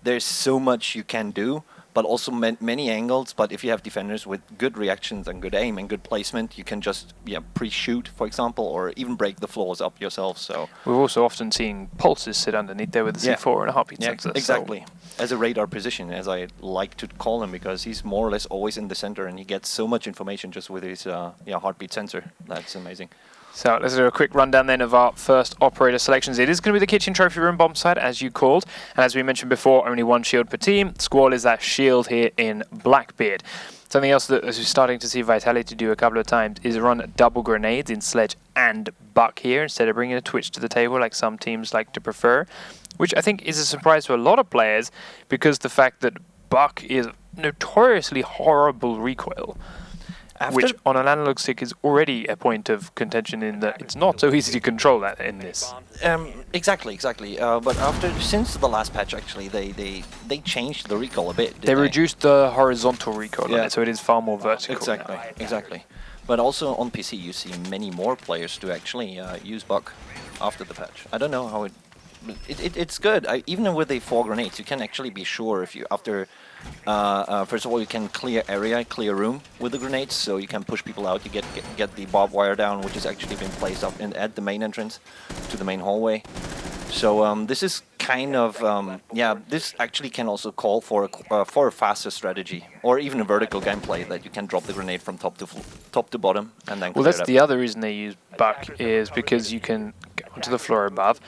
there's so much you can do, but also many angles. But if you have defenders with good reactions and good aim and good placement, you can just pre-shoot, for example, or even break the floors up yourself. So we've also often seen pulses sit underneath there with the C4 and a heartbeat sensor. Exactly. So as a radar position, as I like to call him, because he's more or less always in the center, and he gets so much information just with his heartbeat sensor. That's amazing. So let's do a quick rundown then of our first operator selections. It is going to be the kitchen trophy room bomb site, as you called. And as we mentioned before, only one shield per team. Squall is that shield here in Blackbeard. Something else that we're starting to see Vitality do a couple of times is run double grenades in Sledge and Buck here, instead of bringing a Twitch to the table like some teams like to prefer. Which I think is a surprise to a lot of players, because the fact that Buck is notoriously horrible recoil. Which on an analog stick is already a point of contention in that it's not so easy to control that in this. Exactly. But since the last patch, actually, they changed the recoil a bit. They reduced the horizontal recoil on it, so it is far more vertical. Exactly. But also on PC, you see many more players to actually use Buck after the patch. I don't know how it's good. Even with the 4 grenades, you can actually be sure if you first of all, you can clear clear room with the grenades, so you can push people out. You get the barbed wire down, which has actually been placed up at the main entrance to the main hallway. So this is kind of this actually can also call for a faster strategy, or even a vertical gameplay that you can drop the grenade from top to bottom and then. Well, that's the other reason they use Buck, is because you can go onto the floor above,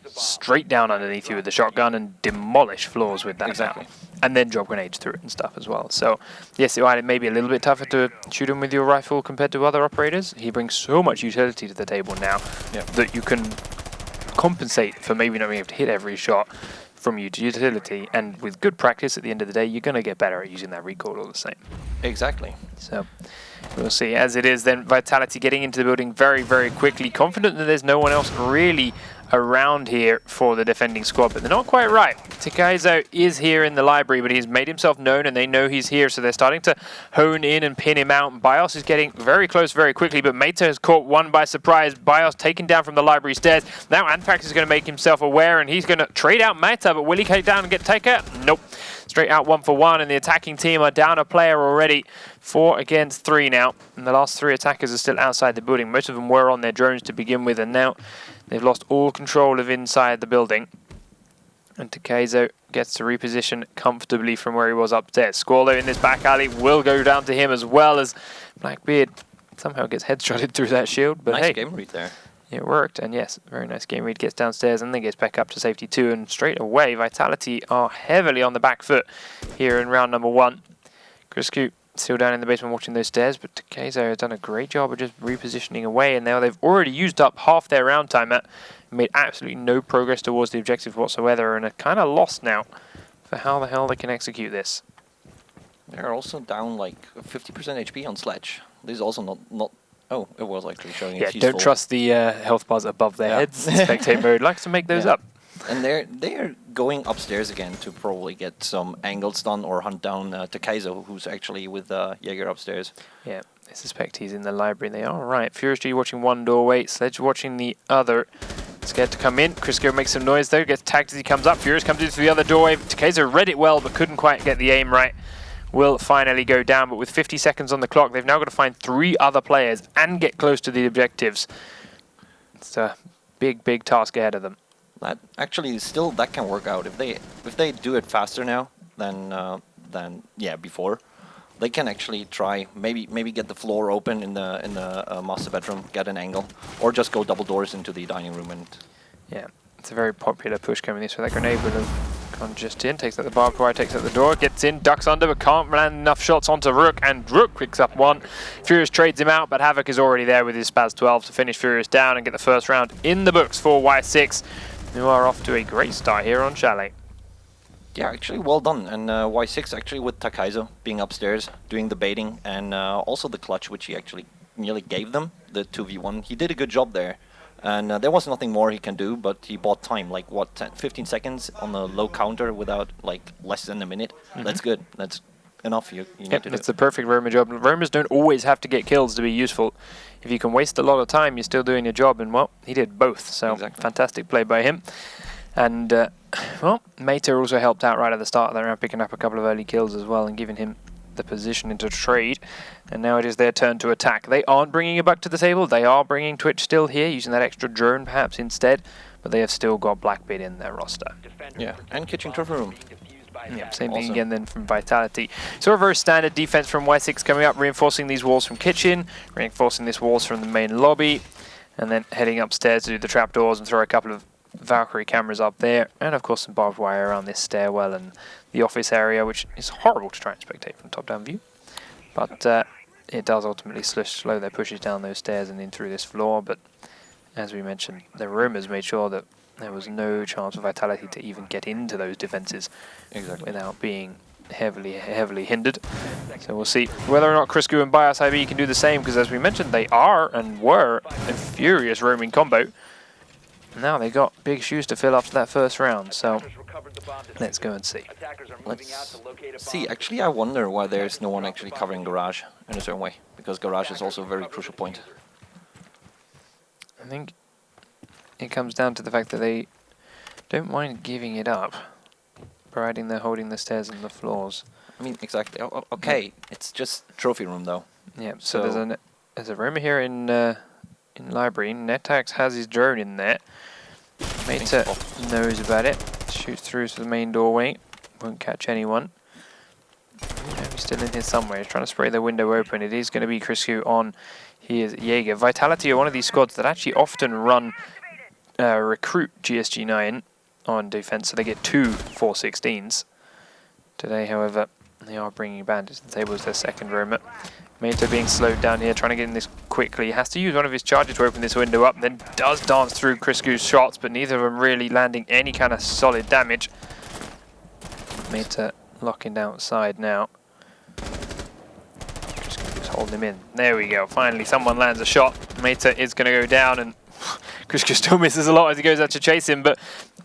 straight down underneath you with the shotgun and demolish floors with that. Exactly. And then drop grenades through it and stuff as well. So yes, it may be a little bit tougher to shoot him with your rifle compared to other operators. He brings so much utility to the table now that you can compensate for maybe not being able to hit every shot from utility, and with good practice at the end of the day, you're going to get better at using that recoil all the same. Exactly. So we'll see. As it is then, Vitality getting into the building very, very quickly, confident that there's no one else really around here for the defending squad, but they're not quite right. Takaizo is here in the library, but he's made himself known and they know he's here, so they're starting to hone in and pin him out. Bios is getting very close very quickly, but Meta has caught one by surprise. Bios taken down from the library stairs. Now Anthrax is going to make himself aware, and he's going to trade out Meta, but will he take down and get taken? Nope. Straight out 1-for-1, and the attacking team are down a player already. 4 against 3 now, and the last 3 attackers are still outside the building. Most of them were on their drones to begin with, and now they've lost all control of inside the building. And Takaizo gets to reposition comfortably from where he was upstairs. Squall in this back alley will go down to him, as well as Blackbeard somehow gets headshotted through that shield. But nice hey, game read there. It worked, and yes, very nice game read. Gets downstairs and then gets back up to safety 2, and straight away Vitality are heavily on the back foot here in round number 1. Criscu still down in the basement watching those stairs, but Takaizo has done a great job of just repositioning away, and now they've already used up half their round time and made absolutely no progress towards the objective whatsoever, and are kind of lost now for how the hell they can execute this. They're also down like 50% HP on Sledge. This is also not oh, it was actually showing. Yeah, don't trust the health bars above their heads. Spectate mode likes to make those up. And they're going upstairs again to probably get some angles done or hunt down Takaizo, who's actually with Jaeger upstairs. Yeah, I suspect he's in the library. They are right. Furious G watching one doorway, Sledge watching the other. Scared to come in. Crisco makes some noise though, gets tagged as he comes up. Furious comes into the other doorway. Takaizo read it well, but couldn't quite get the aim right. Will finally go down, but with 50 seconds on the clock, they've now got to find 3 other players and get close to the objectives. It's a big task ahead of them. That actually still that can work out if they do it faster now than before. They can actually try maybe get the floor open in the master bedroom, get an angle, or just go double doors into the dining room. And yeah, it's a very popular push coming this way. That grenade would have gone just in, takes out the barbed wire, takes out the door, gets in, ducks under, but can't land enough shots onto Rook, and Rook picks up 1. Furious trades him out, but Havoc is already there with his Spaz 12 to finish Furious down and get the first round in the books for WySix, who are off to a great start here on Chalet. Yeah, actually well done. And WySix actually with Takaizo being upstairs, doing the baiting, and also the clutch, which he actually nearly gave them, the 2v1. He did a good job there. And there was nothing more he can do, but he bought time, like what, 15 seconds on a low counter without like less than a minute. That's good. That's enough. You need to do. That's the perfect roamer job. Roamers don't always have to get kills to be useful. If you can waste a lot of time, you're still doing your job, and well, he did both. So fantastic play by him. And, well, Meta also helped out right at the start there, picking up a couple of early kills as well and giving him the position into trade. And now it is their turn to attack. They aren't bringing a buck to the table. They are bringing Twitch still here, using that extra drone perhaps instead. But they have still got Blackbeard in their roster. Yeah, and Kitchen Trophy Room. Yeah, same thing again then from Vitality. So a very standard defense from WySix coming up, reinforcing these walls from Kitchen, reinforcing these walls from the main lobby, and then heading upstairs to do the trapdoors and throw a couple of Valkyrie cameras up there, and of course some barbed wire around this stairwell and the office area, which is horrible to try and spectate from top-down view. But it does ultimately slow their pushes down those stairs and in through this floor, but as we mentioned, the rumors made sure that there was no chance for Vitality to even get into those defenses without being heavily hindered. So we'll see whether or not Criscu and Bios IB can do the same, because as we mentioned, they are and were a furious roaming combo. Now they got big shoes to fill after that first round, so let's go and see. Let's see. Actually, I wonder why there's no one actually covering Garage in a certain way, because Garage is also a very crucial point. I think it comes down to the fact that they don't mind giving it up, providing they're holding the stairs and the floors. I mean, exactly. Okay, it's just trophy room though. Yeah. So there's a room here in library. Netax has his drone in there. Meta knows about it. Shoots through to the main doorway. Won't catch anyone. He's still in here somewhere. He's trying to spray the window open. It is going to be Criscu on. Here's Jaeger. Vitality are one of these squads that actually often run recruit GSG9 on defense, so they get 2 416s. Today, however, they are bringing Bandits to the table as their second roamer. Meta being slowed down here, trying to get in this quickly. Has to use one of his charges to open this window up, then does dance through Criscu's shots, but neither of them really landing any kind of solid damage. Meta locking down outside now. Criscu's holding him in. There we go. Finally, someone lands a shot. Meta is going to go down, and Criscu still misses a lot as he goes out to chase him, but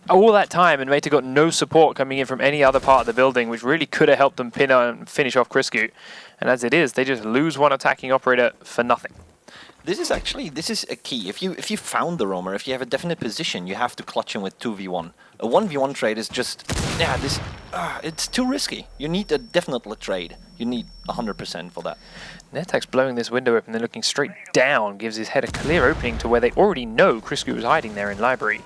all that time, and Meta got no support coming in from any other part of the building, which really could have helped them pin and finish off Criscu. And as it is, they just lose one attacking operator for nothing. This is a key. If you found the roamer, if you have a definite position, you have to clutch him with 2v1. A 1v1 trade is just, it's too risky. You need a definite trade. You need 100% for that. Netax blowing this window open, then looking straight down, gives his head a clear opening to where they already know Criscu was hiding there in library.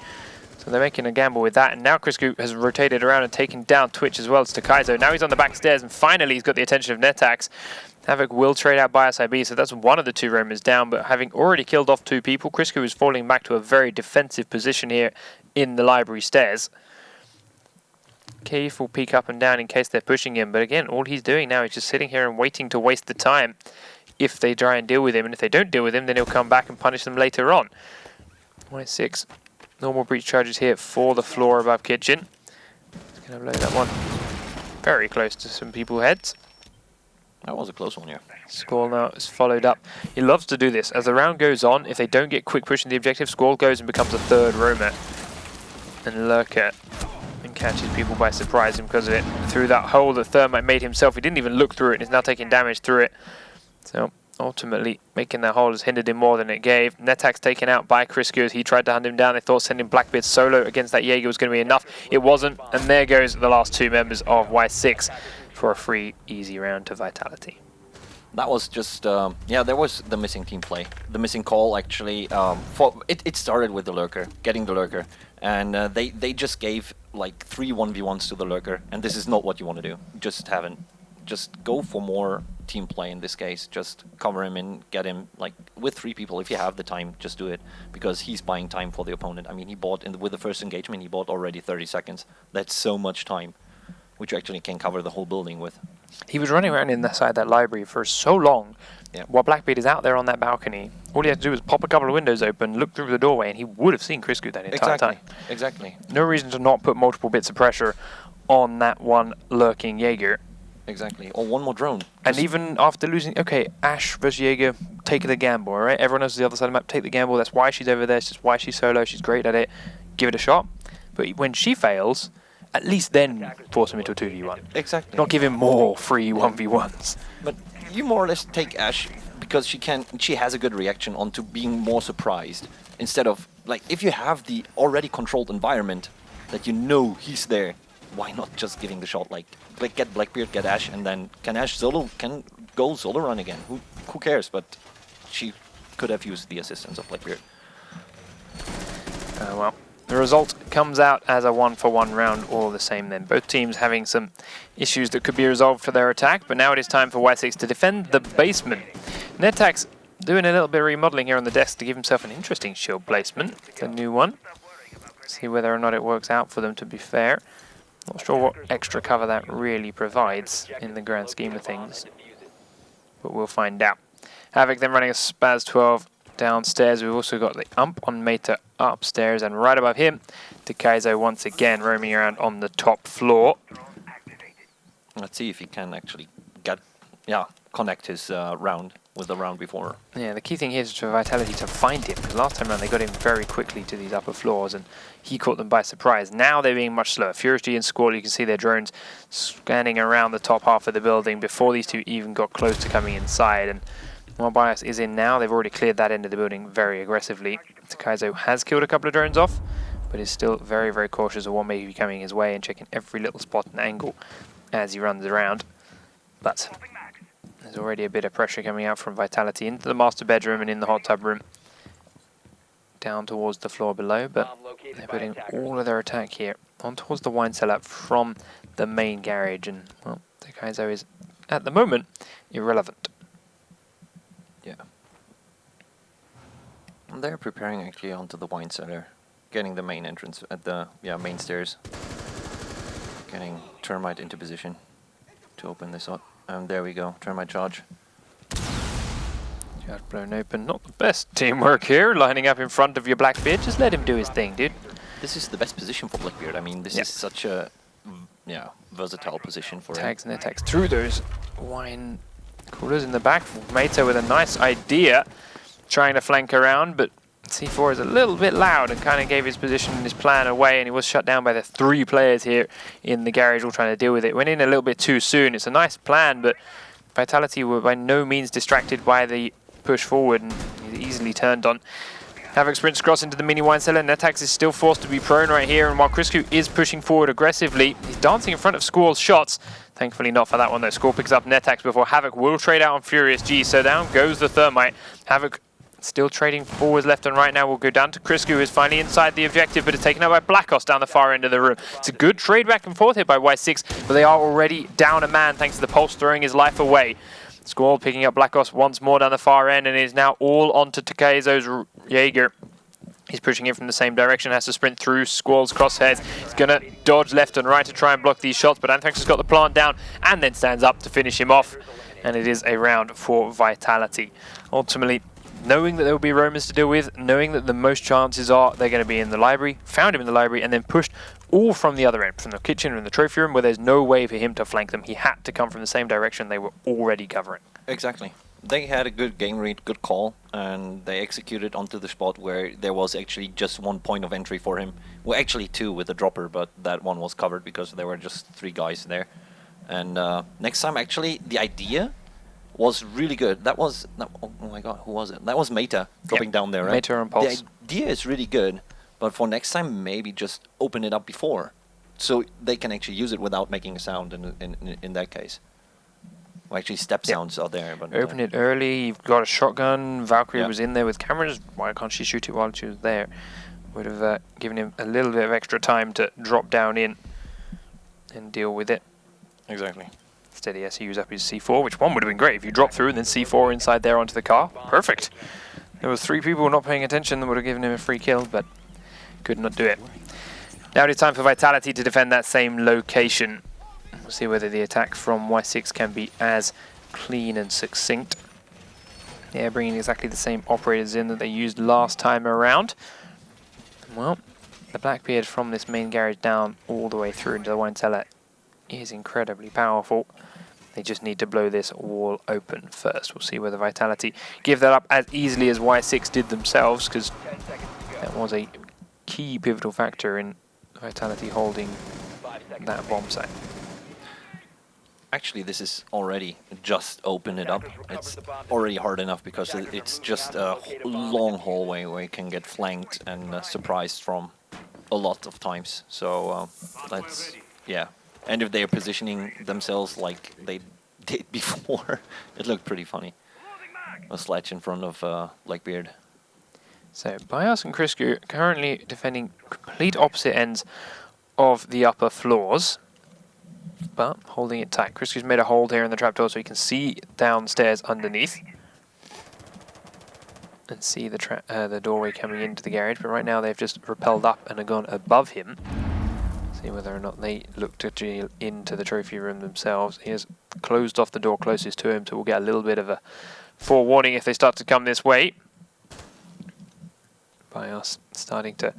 So they're making a gamble with that, and now Criscu has rotated around and taken down Twitch as well as Takaizo. Now he's on the back stairs, and finally he's got the attention of Netax. Havoc will trade out Bios IB, so that's one of the 2 roamers down, but having already killed off 2 people, Criscu is falling back to a very defensive position here in the library stairs. Keith will peek up and down in case they're pushing him, but again, all he's doing now is just sitting here and waiting to waste the time if they try and deal with him, and if they don't deal with him, then he'll come back and punish them later on. WySix. Normal breach charges here for the floor above Kitchen. He's going to blow that one very close to some people's heads. That was a close one, yeah. Squall now is followed up. He loves to do this. As the round goes on, if they don't get quick pushing the objective, Squall goes and becomes a 3rd roamer. And Lurker and catches people by surprise because of it. Through that hole that Thermite made himself, he didn't even look through it and is now taking damage through it. So ultimately, making that hole has hindered him more than it gave. Netax taken out by Criscu as he tried to hunt him down. They thought sending Blackbeard solo against that Jaeger was going to be enough. It wasn't, and there goes the last 2 members of WySix for a free, easy round to Vitality. That was just, there was the missing team play. The missing call, actually. It started with the Lurker, getting the Lurker. And they just gave, like, 3 1v1s to the Lurker. And this is not what you want to do. Just go for more team play in this case. Just cover him in, get him, like, with 3 people. If you have the time, just do it. Because he's buying time for the opponent. I mean, he bought, with the first engagement, he bought already 30 seconds. That's so much time, which you actually can cover the whole building with. He was running around inside that library for so long, while Blackbeard is out there on that balcony. All he had to do was pop a couple of windows open, look through the doorway, and he would have seen Criscu that entire time. Exactly. No reason to not put multiple bits of pressure on that one lurking Jaeger. Exactly. Or one more drone. And even after losing, okay, Ash versus Jaeger, take the gamble, all right? Everyone else on the other side of the map, take the gamble. That's why she's over there. That's why she's solo. She's great at it. Give it a shot. But when she fails, at least then force him into a 2v1. Exactly. Not give him more free 1v1s. But you more or less take Ash because she has a good reaction onto being more surprised. Instead of, like, if you have the already controlled environment, that you know he's there, why not just giving the shot? Like get Blackbeard, get Ashe, and then can Ashe solo, can go solo run again? Who cares? But she could have used the assistance of Blackbeard. Well, the result comes out as a 1-for-1 round all the same then. Both teams having some issues that could be resolved for their attack, but now it is time for WySix to defend the basement. NetAx doing a little bit of remodeling here on the desk to give himself an interesting shield placement. It's a new one. See whether or not it works out for them, to be fair. Not sure what extra cover that really provides in the grand scheme of things, but we'll find out. Havoc then running a Spaz 12 downstairs. We've also got the ump on Meta upstairs, and right above him, Dekaizo once again roaming around on the top floor. Let's see if he can actually connect his round with the round before. Yeah, the key thing here is for Vitality to find him, because last time around they got him very quickly to these upper floors and he caught them by surprise. Now they're being much slower. Furiously and Squall, you can see their drones scanning around the top half of the building before these two even got close to coming inside. And while Bias is in now, they've already cleared that end of the building very aggressively. Dekaizo has killed a couple of drones off, but is still very, very cautious of what may be coming his way and checking every little spot and angle as he runs around. But there's already a bit of pressure coming out from Vitality into the master bedroom and in the hot tub room, down towards the floor below, but they're putting all of their attack here on towards the wine cellar from the main garage, and well, Dekaizo is at the moment irrelevant. Yeah. And they're preparing actually onto the wine cellar, getting the main entrance at the main stairs, getting Termite into position to open this up. And there we go, Termite charge. Charge blown open, not the best teamwork here, lining up in front of your Blackbeard. Just let him do his thing, dude. This is the best position for Blackbeard. I mean, this is such a versatile position for tags and attacks through those wine coolers in the back. Meta with a nice idea, trying to flank around, but C4 is a little bit loud and kind of gave his position and his plan away, and he was shut down by the 3 players here in the garage all trying to deal with it. Went in a little bit too soon. It's a nice plan, but Vitality were by no means distracted by the push forward, and he's easily turned on. Havoc sprints across into the mini wine cellar. NetAx is still forced to be prone right here, and while Criscu is pushing forward aggressively, he's dancing in front of Squall's shots. Thankfully not for that one though. Squall picks up NetAx before Havoc will trade out on Furious G, so down goes the Thermite. Havoc still trading forwards left and right now. Will go down to Criscu, who is finally inside the objective, but is taken out by Blackos down the far end of the room. It's a good trade back and forth here by WySix, but they are already down a man thanks to the Pulse throwing his life away. Squall picking up Blackos once more down the far end, and is now all onto Dekaizo's Jaeger. He's pushing in from the same direction, has to sprint through Squall's crosshairs. He's going to dodge left and right to try and block these shots, but Anthrax has got the plant down and then stands up to finish him off. And it is a round for Vitality. Ultimately, knowing that there will be roamers to deal with, knowing that the most chances are they're going to be in the library, found him in the library, and then pushed all from the other end, from the kitchen and the trophy room, where there's no way for him to flank them. He had to come from the same direction they were already covering. Exactly. They had a good game read, good call, and they executed onto the spot where there was actually just 1 point of entry for him. Well, actually 2 with the dropper, but that one was covered because there were just 3 guys there. And next time, actually, the idea was really good. That was, oh my god, who was it? That was Meta dropping down there, right? Meta and Pulse. The idea is really good, but for next time, maybe just open it up before, so they can actually use it without making a sound in that case. Well, actually, step sounds are there. But open it early. You've got a shotgun. Valkyrie was in there with cameras. Why can't she shoot it while she was there? Would have given him a little bit of extra time to drop down in and deal with it. Exactly. Instead, he has to use up his C4, which one would have been great if you drop through and then C4 inside there onto the car. Perfect. There was 3 people not paying attention that would have given him a free kill, but could not do it. Now it is time for Vitality to defend that same location. We'll see whether the attack from WySix can be as clean and succinct. Yeah, bringing exactly the same operators in that they used last time around. Well, the Blackbeard from this main garage down all the way through into the wine cellar is incredibly powerful. They just need to blow this wall open first. We'll see whether Vitality give that up as easily as WySix did themselves, because that was a key pivotal factor in Vitality holding that bomb site. Actually, this is already just open it up. It's already hard enough because it's just a long hallway where you can get flanked and surprised from a lot of times. So that's, yeah. And if they are positioning themselves like they did before, it looked pretty funny. A sledge in front of Blackbeard. So BIOS and Criscu currently defending complete opposite ends of the upper floors, but holding it tight. Criscu's made a hold here in the trapdoor so he can see downstairs underneath and see the doorway coming into the garage, but right now they've just rappelled up and have gone above him. See whether or not they look to drill into the trophy room themselves. He has closed off the door closest to him, so we'll get a little bit of a forewarning if they start to come this way. BIOS starting to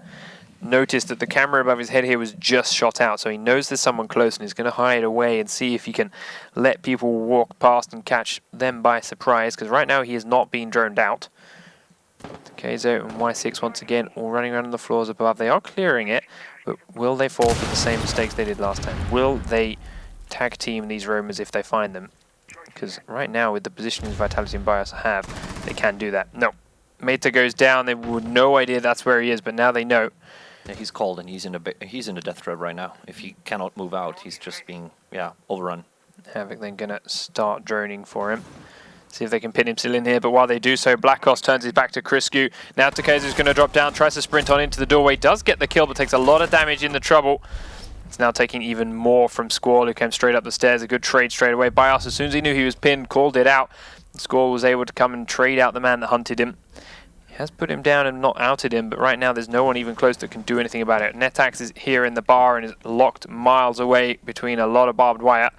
notice that the camera above his head here was just shot out, so he knows there's someone close and he's going to hide away and see if he can let people walk past and catch them by surprise, because right now he is not being droned out. Keizo and WySix once again all running around on the floors above. They are clearing it, but will they fall for the same mistakes they did last time? Will they tag team these roamers if they find them? Because right now, with the positioning Vitality and BIOS have, they can do that. No. Meta goes down. They would no idea that's where he is, but now they know. Yeah, he's called and he's in a death threat right now. If he cannot move out, he's just being overrun. Havoc then gonna start droning for him. See if they can pin him still in here, but while they do so, Blackos turns his back to Criscu. Now Takeizu's gonna drop down, tries to sprint on into the doorway, does get the kill, but takes a lot of damage in the trouble. It's now taking even more from Squall, who came straight up the stairs. A good trade straight away. BIOS, as soon as he knew he was pinned, called it out. Squall was able to come and trade out the man that hunted him. He has put him down and not outed him, but right now there's no one even close that can do anything about it. Netax is here in the bar and is locked miles away between a lot of barbed wire.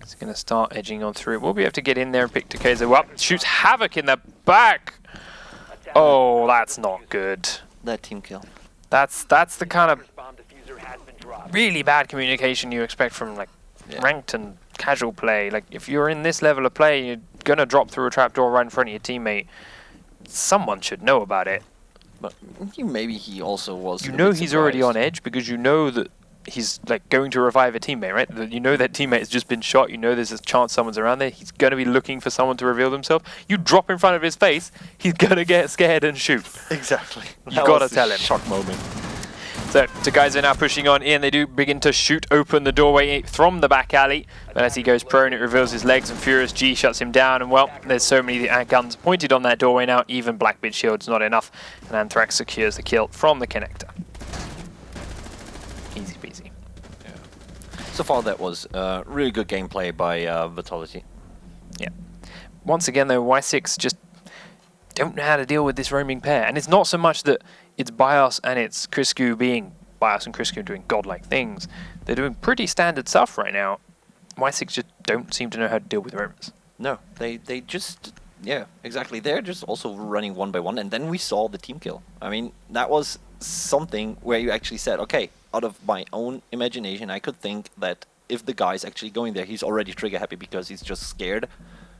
He's going to start edging on through. We'll be able to get in there and pick Takeizo up. Shoots Havoc in the back. Oh, that's not good. That team kill. That's the kind of really bad communication you expect from like ranked and casual play. Like if you're in this level of play, you're gonna drop through a trapdoor right in front of your teammate. Someone should know about it. But maybe he also was. You know he's already on edge because you know that he's like going to revive a teammate, right? You know that teammate has just been shot. You know there's a chance someone's around there. He's going to be looking for someone to reveal themselves. You drop in front of his face, he's going to get scared and shoot. Exactly. You got to tell him. Shock moment. So Takeizo now pushing on in. They do begin to shoot open the doorway from the back alley. But as he goes prone, it reveals his legs and Furious G shuts him down. And well, there's so many guns pointed on that doorway now. Even Blackbeard shield's not enough. And Anthrax secures the kill from the connector. Easy peasy. Yeah. So far that was really good gameplay by Vitality. Yeah. Once again though, WySix just don't know how to deal with this roaming pair. And it's not so much that it's BIOS and it's Criscu being BIOS and Criscu doing godlike things. They're doing pretty standard stuff right now. WySix just don't seem to know how to deal with roamers. No, they just, yeah, exactly. They're just also running one by one, and then we saw the team kill. I mean, that was something where you actually said, okay, out of my own imagination, I could think that if the guy's actually going there, he's already trigger happy because he's just scared.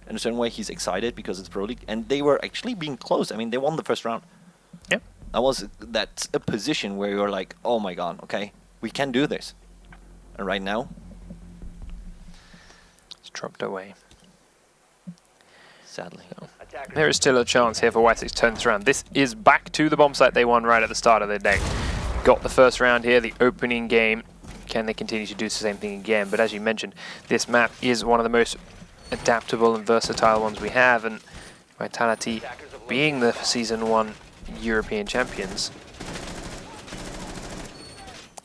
In a certain way, he's excited because it's Pro League, and they were actually being close. I mean, they won the first round. Yep. That's a position where you're like, oh my god, okay, we can do this. And right now, it's dropped away. Sadly. So, there is still a chance here for WySix to turn this around. This is back to the bomb site they won right at the start of the day. Got the first round here, the opening game. Can they continue to do the same thing again? But as you mentioned, this map is one of the most adaptable and versatile ones we have, and Vitality being the Season 1 European champions,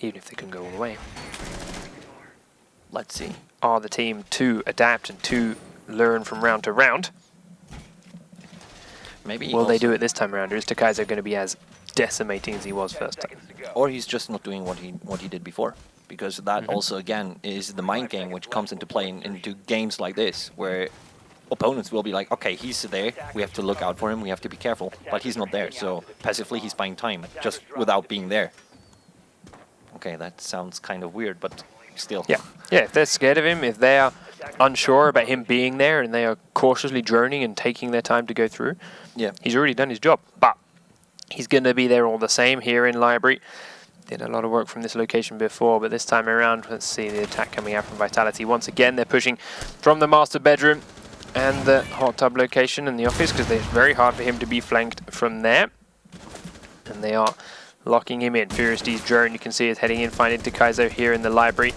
even if they couldn't go all the way, let's see, are the team to adapt and to learn from round to round. Maybe will they do it this time around, or is Takeizo going to be as decimating as he was first time? Or he's just not doing what he did before, because that also again is the mind game which comes into play into games like this, where opponents will be like, okay, he's there, we have to look out for him, we have to be careful, but he's not there, so passively he's buying time, just without being there. Okay, that sounds kind of weird, but still. Yeah, if they're scared of him, if they are unsure about him being there and they are cautiously droning and taking their time to go through, he's already done his job, but he's going to be there all the same here in Library. Did a lot of work from this location before, but this time around, let's see the attack coming out from Vitality. Once again, they're pushing from the master bedroom and the hot tub location in the office, because it's very hard for him to be flanked from there. And they are locking him in. Furious D's drone, you can see, is heading in, finding Takaizo here in the library.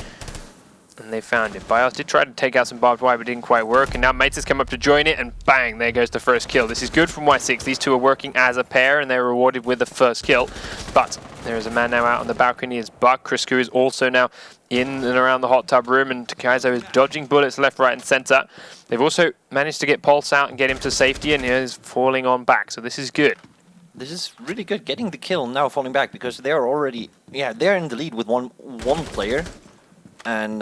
And they found him. BIOS did try to take out some barbed wire, but didn't quite work. And now Mates has come up to join it, and bang, there goes the first kill. This is good from WySix. These two are working as a pair, and they're rewarded with the first kill. But there is a man now out on the balcony. It's Buck. Criscu is also now in and around the hot tub room, and Takaizo is dodging bullets left, right, and center. They've also managed to get Pulse out and get him to safety, and he is falling on back. So this is good. This is really good, getting the kill, now falling back, because they're already, yeah, they're in the lead with one player. And,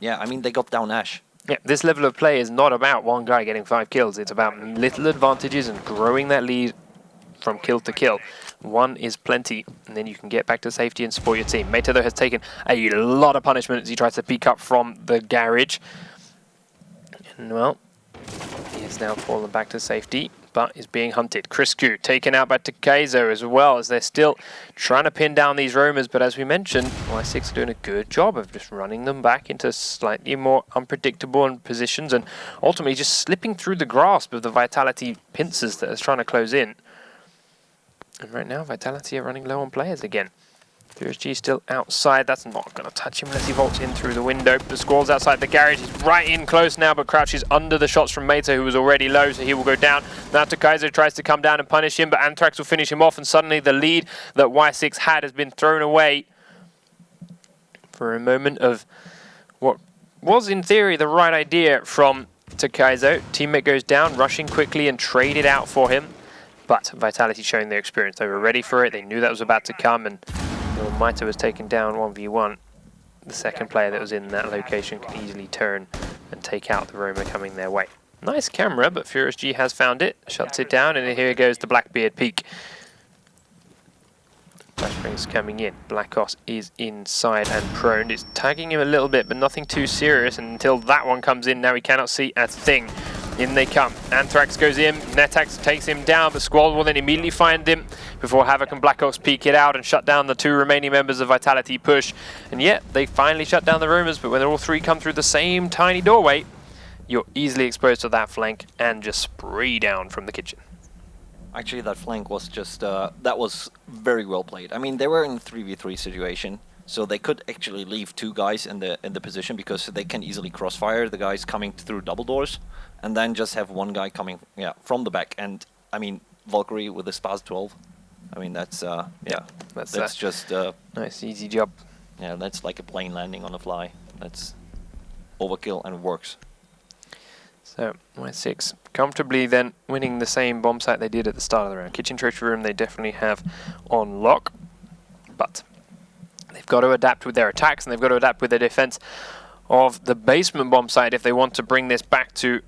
yeah, I mean, they got down Ash. Yeah, this level of play is not about one guy getting 5 kills. It's about little advantages and growing that lead from kill to kill. One is plenty, and then you can get back to safety and support your team. Meta, though, has taken a lot of punishment as he tries to peek up from the garage. And, well, he has now fallen back to safety, but is being hunted. Criscu taken out by Takaizo as well, as they're still trying to pin down these roamers, but as we mentioned, WySix are doing a good job of just running them back into slightly more unpredictable positions and ultimately just slipping through the grasp of the Vitality pincers that is trying to close in. And right now, Vitality are running low on players again. Furious G still outside. That's not going to touch him unless he vaults in through the window. The Squall's outside the garage. He's right in close now, but Crouch is under the shots from Meta, who was already low, so he will go down. Now Takaizo tries to come down and punish him, but Anthrax will finish him off, and suddenly the lead that WySix had has been thrown away for a moment of what was, in theory, the right idea from Takaizo. Teammate goes down, rushing quickly and traded out for him, but Vitality showing their experience. They were ready for it. They knew that was about to come, and Maito was taken down 1v1. The second player that was in that location could easily turn and take out the roamer coming their way. Nice camera, but Furious G has found it, shuts it down, and here goes the Blackbeard peak. Flashbang's coming in. Blackos is inside and prone. It's tagging him a little bit, but nothing too serious, and until that one comes in, now he cannot see a thing. In they come. Anthrax goes in, Netax takes him down, but Squall will then immediately find him before Havoc and Black Ops peek it out and shut down the 2 remaining members of Vitality push. And yet, they finally shut down the roamers, but when all 3 come through the same tiny doorway, you're easily exposed to that flank and just spray down from the kitchen. Actually, that flank was just, that was very well played. I mean, they were in a 3v3 situation, so they could actually leave 2 guys in the position because they can easily crossfire the guys coming through double doors, and then just have 1 guy coming, yeah, from the back. And I mean, Valkyrie with the Spaz 12. I mean, that's yeah, that's just nice, easy job. Yeah, that's like a plane landing on a fly. That's overkill and works. So WySix comfortably then winning the same bomb site they did at the start of the round. Kitchen treasury room they definitely have on lock, but they've got to adapt with their attacks and they've got to adapt with their defense of the basement bomb site if they want to bring this back to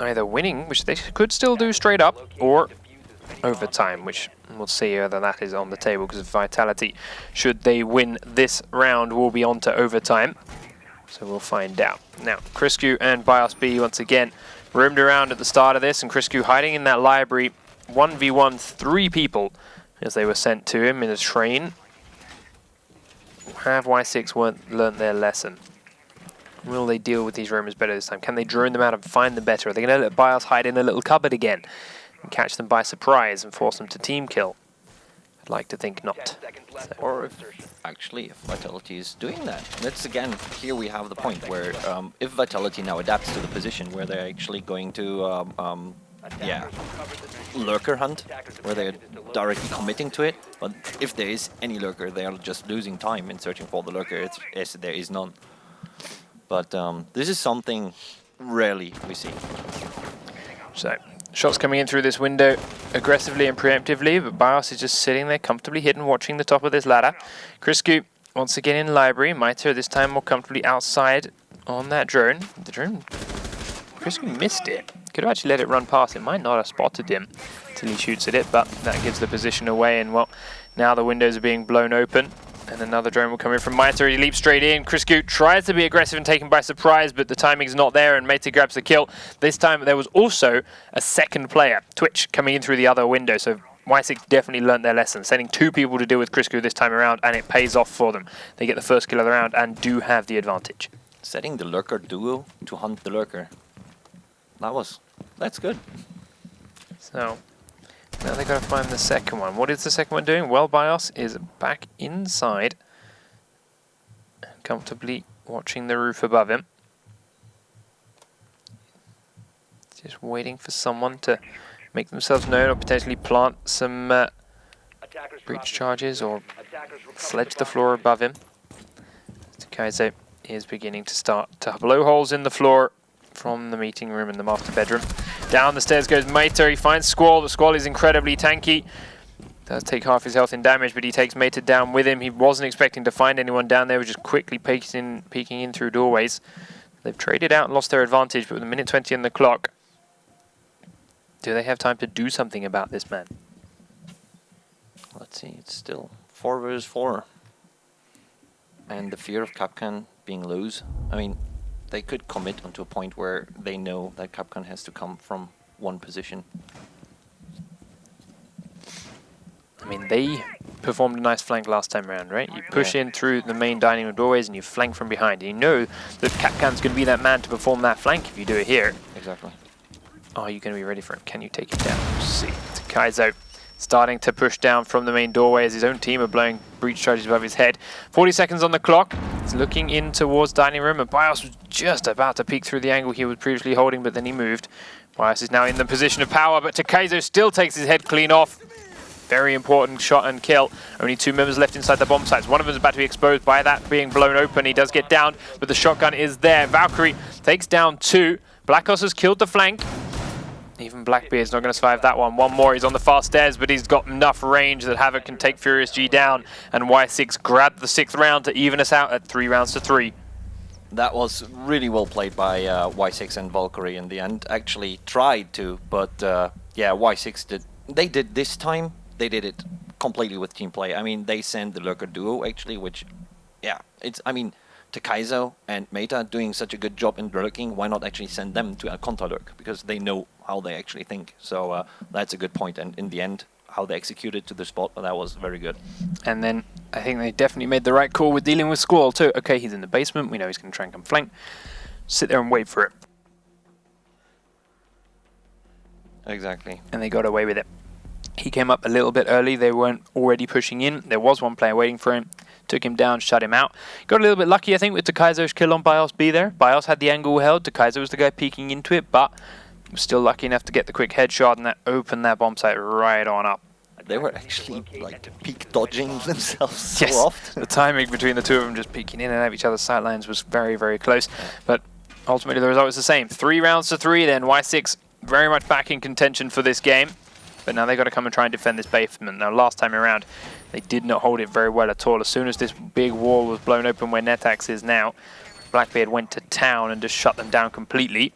either winning, which they could still do straight up, or overtime, which we'll see whether that is on the table, because Vitality, should they win this round, will be on to overtime. So we'll find out. Now, Criscu and BIOS B once again roamed around at the start of this, and Criscu hiding in that library, 1v1 3 people as they were sent to him in a train. Have WySix learned their lesson? Will they deal with these roamers better this time? Can they drone them out and find them better? Are they going to let BIOS hide in a little cupboard again and catch them by surprise and force them to team kill? I'd like to think not. So. Or if Vitality is doing that. That's again, here we have the point where if Vitality now adapts to the position where they're actually going to yeah, lurker hunt, where they're directly committing to it, but if there is any lurker, they are just losing time in searching for the lurker, as there is none. But this is something rarely we see. So, shots coming in through this window aggressively and preemptively, but BIOS is just sitting there comfortably hidden, watching the top of this ladder. Criscu once again in library. Maito this time more comfortably outside on that drone. The drone, Criscu missed it. Could have actually let it run past. It might not have spotted him until he shoots at it, but that gives the position away, and well, now the windows are being blown open. And another drone will come in from Maito. He leaps straight in. Criscu tries to be aggressive and taken by surprise, but the timing's not there, and Maito grabs the kill. This time there was also a second player, Twitch, coming in through the other window. So WySix definitely learnt their lesson, sending 2 people to deal with Criscu this time around, and it pays off for them. They get the first kill of the round and do have the advantage. Setting the lurker duo to hunt the lurker. That's good. So Now they got to find the second one. What is the second one doing? Well, BIOS is back inside, comfortably watching the roof above him. Just waiting for someone to make themselves known or potentially plant some breach charges or sledge the floor above him. Kaizo is beginning to start to blow holes in the floor from the meeting room and the master bedroom. Down the stairs goes Mater. He finds Squall. The Squall is incredibly tanky. Does take half his health in damage, but he takes Mater down with him. He wasn't expecting to find anyone down there. Was just quickly peeking in through doorways. They've traded out and lost their advantage, but with a minute 20 on the clock, do they have time to do something about this, man? Let's see. It's still 4 versus 4. And the fear of Kapkan being loose. I mean, they could commit onto a point where they know that Kapkan has to come from one position. I mean, they performed a nice flank last time around, right? You push in through the main dining room doorways and you flank from behind. And you know that Kapkan's going to be that man to perform that flank if you do it here. Exactly. Are you going to be ready for him? Can you take him down? We'll see. Kaizo starting to push down from the main doorway as his own team are blowing breach charges above his head. 40 seconds on the clock. He's looking in towards dining room, and BIOS was just about to peek through the angle he was previously holding, but then he moved. BIOS is now in the position of power, but Takaizo still takes his head clean off. Very important shot and kill. Only 2 members left inside the bomb sites. One of them is about to be exposed by that being blown open. He does get down, but the shotgun is there. Valkyrie takes down 2. Blackos has killed the flank. Even Blackbeard's not going to survive that one. One more, he's on the far stairs, but he's got enough range that Havoc can take Furious G down, and WySix grabbed the 6th round to even us out at 3 rounds to 3. That was really well played by WySix and Valkyrie in the end. Actually tried to, but yeah, WySix did. They did this time. They did it completely with team play. I mean, they sent the Lurker duo actually, which, yeah, it's. I mean, Takaizo and Meta doing such a good job in lurking. Why not actually send them to a counter lurk, because they know how they actually think. So that's a good point. And in the end, how they executed to the spot, that was very good. And then I think they definitely made the right call with dealing with Squall too. Okay, he's in the basement. We know he's going to try and come flank. Sit there and wait for it. Exactly. And they got away with it. He came up a little bit early. They weren't already pushing in. There was one player waiting for him. Took him down, shut him out. Got a little bit lucky, I think, with Takaizo's kill on BIOS B there. BIOS had the angle held. Takaizo was the guy peeking into it, but was still lucky enough to get the quick headshot, and that opened that bomb site right on up. They were actually like peek dodging themselves so Yes, often. the timing between the two of them just peeking in and out of each other's sidelines was very, very close. But ultimately the result was the same. 3 rounds to 3 then. WySix very much back in contention for this game. But now they've got to come and try and defend this basement. Now last time around, they did not hold it very well at all. As soon as this big wall was blown open where Netax is now, Blackbeard went to town and just shut them down completely.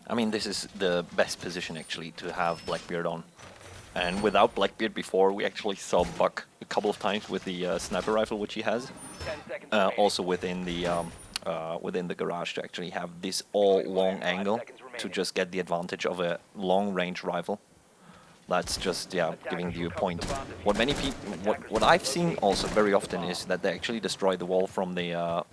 I mean, this is the best position actually to have Blackbeard on. And without Blackbeard before, we actually saw Buck a couple of times with the sniper rifle, which he has. Also within the garage to actually have this all long angle to just get the advantage of a long range rifle. That's just, yeah, giving you a point. What many people, what I've seen also very often is that they actually destroy the wall from the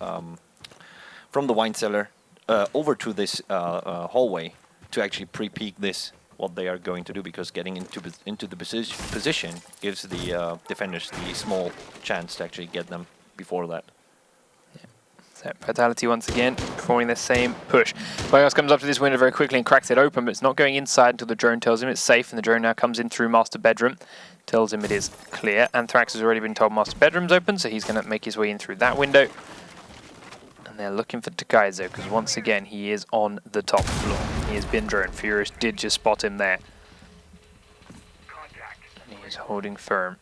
wine cellar over to this hallway to actually pre-peek this, what they are going to do, because getting into the position gives the defenders the small chance to actually get them before that. So Vitality once again performing the same push. BIOS comes up to this window very quickly and cracks it open, but it's not going inside until the drone tells him it's safe, and the drone now comes in through master bedroom, tells him it is clear. Anthrax has already been told master bedroom's open, so he's going to make his way in through that window. And they're looking for Takaizo, because once again he is on the top floor. He has been drone. Furious did just spot him there. And he is holding firm.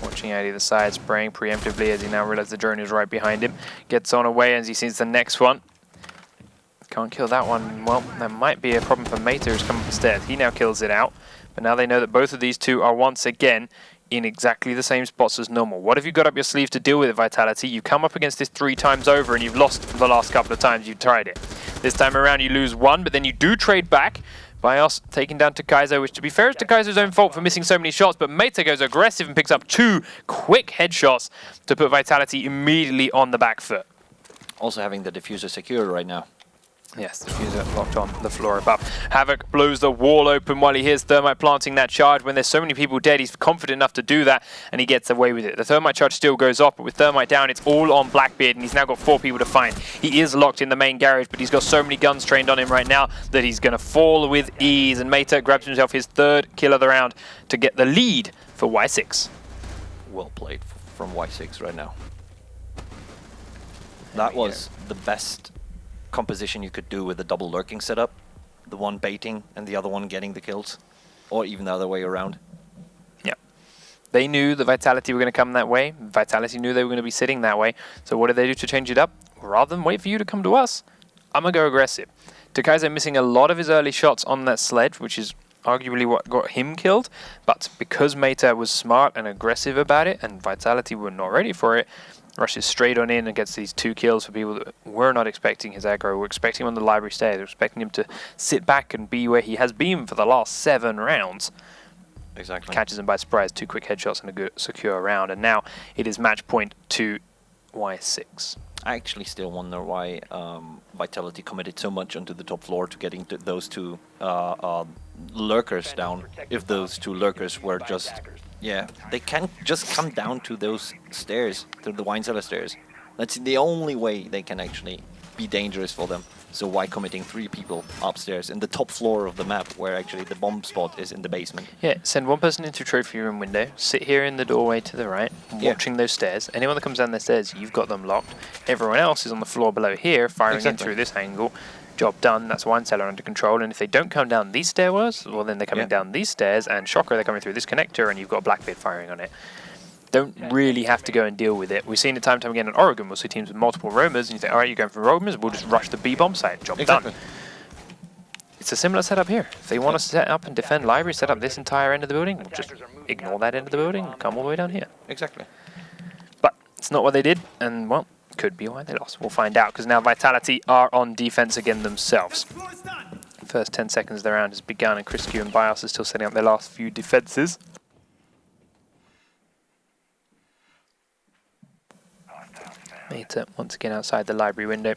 Watching out either side, spraying preemptively as he now realizes the drone is right behind him. Gets on away as he sees the next one. Can't kill that one. Well, that might be a problem for Mater, who's come up the stairs. He now kills it out. But now they know that both of these two are once again in exactly the same spots as normal. What have you got up your sleeve to deal with it, Vitality? You've come up against this 3 times over and you've lost the last couple of times you've tried it. This time around you lose 1, but then you do trade back. BIOS taking down Takaizo, which to be fair is Takaizo's own fault for missing so many shots, but Meta goes aggressive and picks up 2 quick headshots to put Vitality immediately on the back foot. Also having the diffuser secure right now. Yes, the diffuser locked on the floor above. Havoc blows the wall open while he hears Thermite planting that charge. When there's so many people dead, he's confident enough to do that, and he gets away with it. The Thermite charge still goes off, but with Thermite down, it's all on Blackbeard, and he's now got 4 people to find. He is locked in the main garage, but he's got so many guns trained on him right now that he's going to fall with ease, and Meta grabs himself his 3rd kill of the round to get the lead for WySix. Well played from WySix right now. That was the best composition you could do with a double lurking setup. The one baiting and the other one getting the kills. Or even the other way around. Yeah. They knew the Vitality were going to come that way. Vitality knew they were going to be sitting that way. So what did they do to change it up? Rather than wait for you to come to us, I'm going to go aggressive. Takaizo missing a lot of his early shots on that sledge, which is arguably what got him killed. But because Meta was smart and aggressive about it, and Vitality were not ready for it, rushes straight on in and gets these 2 kills for people that were not expecting his aggro. We're expecting him on the library stairs. We're expecting him to sit back and be where he has been for the last 7 rounds. Exactly. Catches him by surprise, 2 quick headshots and a good secure round. And now it is match point to WySix. I actually still wonder why Vitality committed so much onto the top floor to getting to those 2 lurkers down. If those 2 lurkers were just... Yeah, they can't just come down to those stairs, to the wine cellar stairs. That's the only way they can actually be dangerous for them. So why committing 3 people upstairs in the top floor of the map, where actually the bomb spot is in the basement? Yeah, send 1 person into trophy room window, sit here in the doorway to the right, watching those stairs. Anyone that comes down the stairs, you've got them locked. Everyone else is on the floor below here, firing in through this angle. Job done, that's wine cellar under control, and if they don't come down these stairwells, well then they're coming down these stairs, and Shocker, they're coming through this connector, and you've got Blackbeard firing on it. Don't really have to go and deal with it. We've seen it time and time again in Oregon. We'll see teams with multiple roamers, and you think, alright, you're going for roamers, we'll just rush the B-bomb site. Job done. It's a similar setup here. If they want to set up and defend library, set up this entire end of the building, we'll just ignore that end of the building and come all the way down here. Exactly. But it's not what they did, and well, could be why they lost. We'll find out, because now Vitality are on defense again themselves. First 10 seconds of the round has begun, and Chris Q and BIOS are still setting up their last few defenses. Meta once again outside the library window,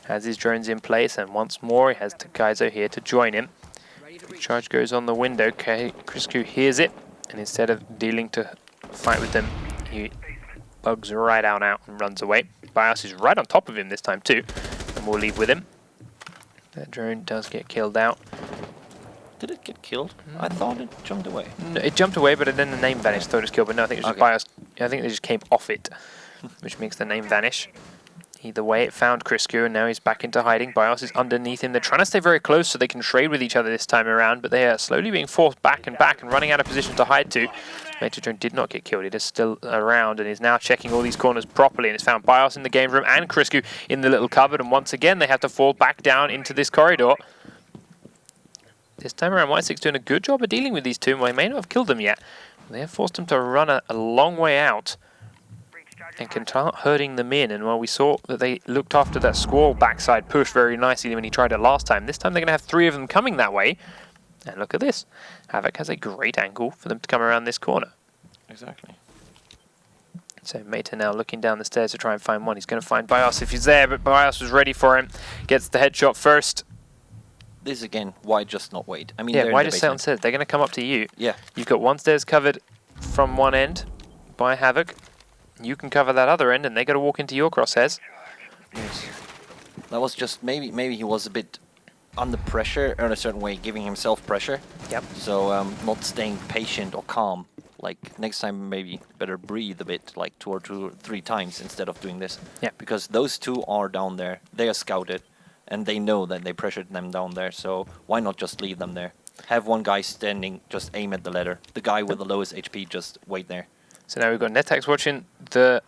has his drones in place, and once more he has Takaizo here to join him. Charge goes on the window. Okay, Chris Q hears it, and instead of dealing to fight with them, he bugs right out and runs away. BIOS is right on top of him this time too, and we'll leave with him. That drone does get killed out. Did it get killed? I thought it jumped away. No, it jumped away, but then the name vanished. Thought it was killed, but no, I think it was just BIOS. I think they just came off it, which makes the name vanish. Either way, it found Chris Q, and now he's back into hiding. BIOS is underneath him. They're trying to stay very close so they can trade with each other this time around, but they are slowly being forced back and running out of position to hide to. Meta Drone did not get killed. It is still around and is now checking all these corners properly, and it's found BIOS in the game room and Chris Q in the little cupboard, and once again they have to fall back down into this corridor. This time around, WySix doing a good job of dealing with these 2. Well, they may not have killed them yet. They have forced them to run a long way out and can start herding them in. And while we saw that they looked after that Squall backside push very nicely when he tried it last time, this time they're going to have 3 of them coming that way. And look at this. Havoc has a great angle for them to come around this corner. Exactly. So Meta now looking down the stairs to try and find one. He's going to find BIOS if he's there, but BIOS was ready for him. Gets the headshot first. This again, why just not wait? I mean, yeah, why just stay on stairs? They're going to come up to you. Yeah. You've got one stairs covered from one end by Havoc. You can cover that other end, and they got to walk into your crosshairs. Yes. That was just maybe he was a bit under pressure in a certain way, giving himself pressure. Yep. So not staying patient or calm. Like next time, maybe better breathe a bit, like 2 or 3 times instead of doing this. Yeah. Because those 2 are down there. They are scouted, and they know that they pressured them down there. So why not just leave them there? Have one guy standing, just aim at the ladder. The guy with the lowest HP, just wait there. So now we've got Netax watching the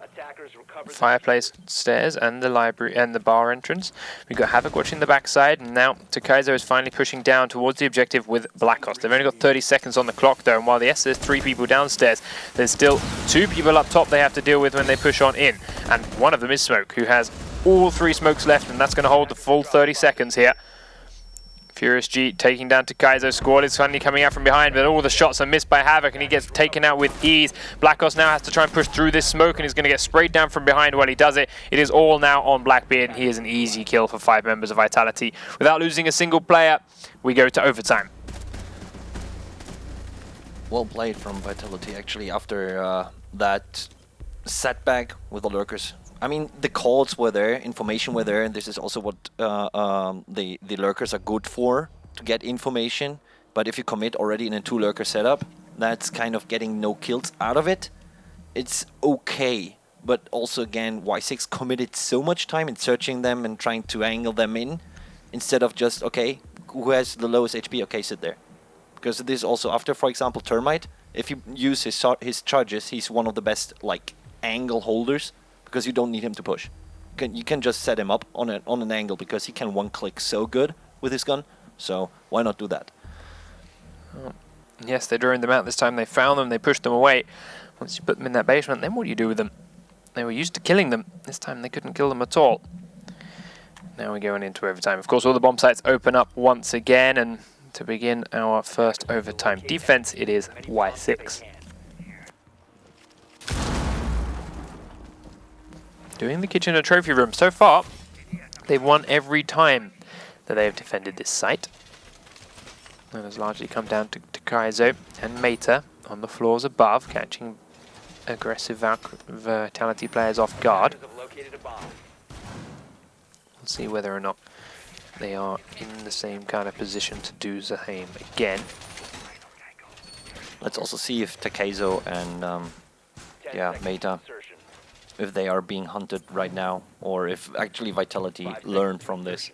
fireplace stairs and the library and the bar entrance. We've got Havoc watching the backside, and now Takaizo is finally pushing down towards the objective with Blackos. They've only got 30 seconds on the clock though, and while yes, there's 3 people downstairs, there's still 2 people up top they have to deal with when they push on in. And one of them is Smoke, who has all 3 smokes left, and that's going to hold the full 30 seconds here. Furious G taking down to Kaizo. Squall is finally coming out from behind, but all the shots are missed by Havoc, and he gets taken out with ease. Blackos now has to try and push through this smoke, and he's going to get sprayed down from behind while he does it. It is all now on Blackbeard, and he is an easy kill for 5 members of Vitality. Without losing a single player, we go to overtime. Well played from Vitality, actually, after that setback with the lurkers. I mean, the calls were there, information were there, and this is also what the lurkers are good for, to get information. But if you commit already in a 2 lurker setup, that's kind of getting no kills out of it. It's okay, but also again, WySix committed so much time in searching them and trying to angle them in, instead of just, okay, who has the lowest HP? Okay, sit there. Because this is also after, for example, Termite, if you use his charges, he's one of the best like angle holders, because you don't need him to push. You can just set him up on an angle, because he can one-click so good with his gun. So why not do that? Oh. Yes, they droned them out this time. They found them, they pushed them away. Once you put them in that basement, then what do you do with them? They were used to killing them. This time they couldn't kill them at all. Now we're going into overtime. Of course, all the bomb sites open up once again, and to begin our first overtime defense, it is WySix. Doing the kitchen and trophy room. So far, they've won every time that they have defended this site. And has largely come down to Kaizo and Meta on the floors above, catching aggressive Vitality players off guard. We'll see whether or not they are in the same kind of position to do the same again. Let's also see if Takezo and Meta, if they are being hunted right now, or if actually Vitality learned from this.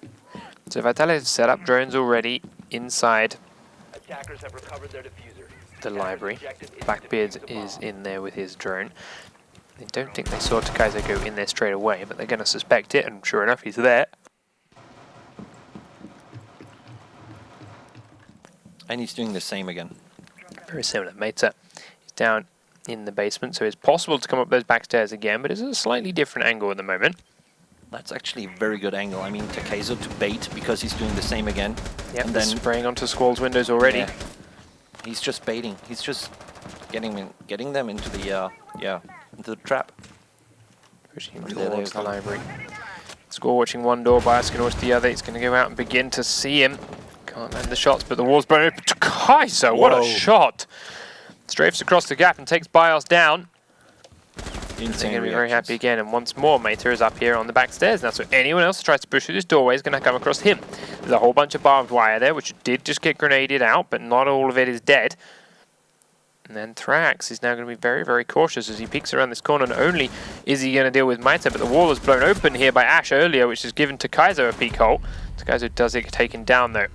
So Vitality has set up drones already inside the library. Blackbeard is in there with his drone. I don't think they saw Takezo go in there straight away, but they're going to suspect it, and sure enough, he's there. And he's doing the same again. Very similar. Meta is down in the basement, so it's possible to come up those back stairs again, but it's a slightly different angle at the moment. That's actually a very good angle. I mean, Takezo to bait, because he's doing the same again. Yep, and then spraying onto Squall's windows already. Yeah. He's just baiting. He's just getting them into the into the trap. Pushing him towards the library. Squall watching one door, Bias can watch the other. He's going to go out and begin to see him. Can't land the shots, but the wall's blown open to Kaizo. What a shot! Strafes across the gap and takes Bios down. They're going to be very happy again, and once more, Meta is up here on the back stairs now, so anyone else who tries to push through this doorway is going to come across him. There's a whole bunch of barbed wire there, which did just get grenaded out, but not all of it is dead. And then Thrax is now going to be very, very cautious as he peeks around this corner. Not only is he going to deal with Meta, but the wall was blown open here by Ash earlier, which has given Takezo a peek hole. Takezo does get taken down, though.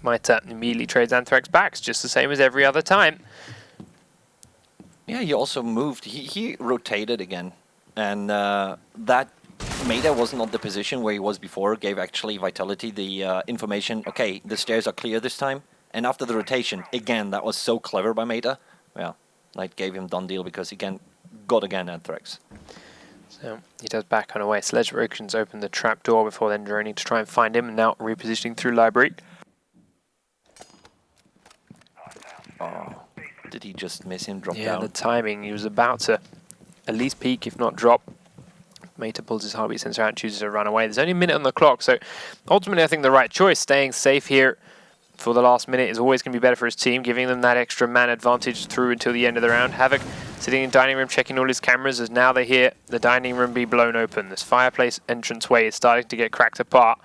Meta immediately trades Anthrax backs, just the same as every other time. Yeah, he also moved. He rotated again, and that Meta was not the position where he was before. Gave actually Vitality the information. Okay, the stairs are clear this time. And after the rotation, again, that was so clever by Meta. Well, that gave him done deal, because he got again Anthrax. So he does back on away. Sledge Rotions open the trap door before then droning to try and find him, and now repositioning through library. Oh, did he just miss him drop down? Yeah, the timing. He was about to at least peek, if not drop. Meta pulls his heartbeat sensor out and chooses to run away. There's only a minute on the clock, so ultimately I think the right choice, staying safe here for the last minute, is always going to be better for his team, giving them that extra man advantage through until the end of the round. Havoc sitting in dining room checking all his cameras as now they hear the dining room be blown open. This fireplace entranceway is starting to get cracked apart,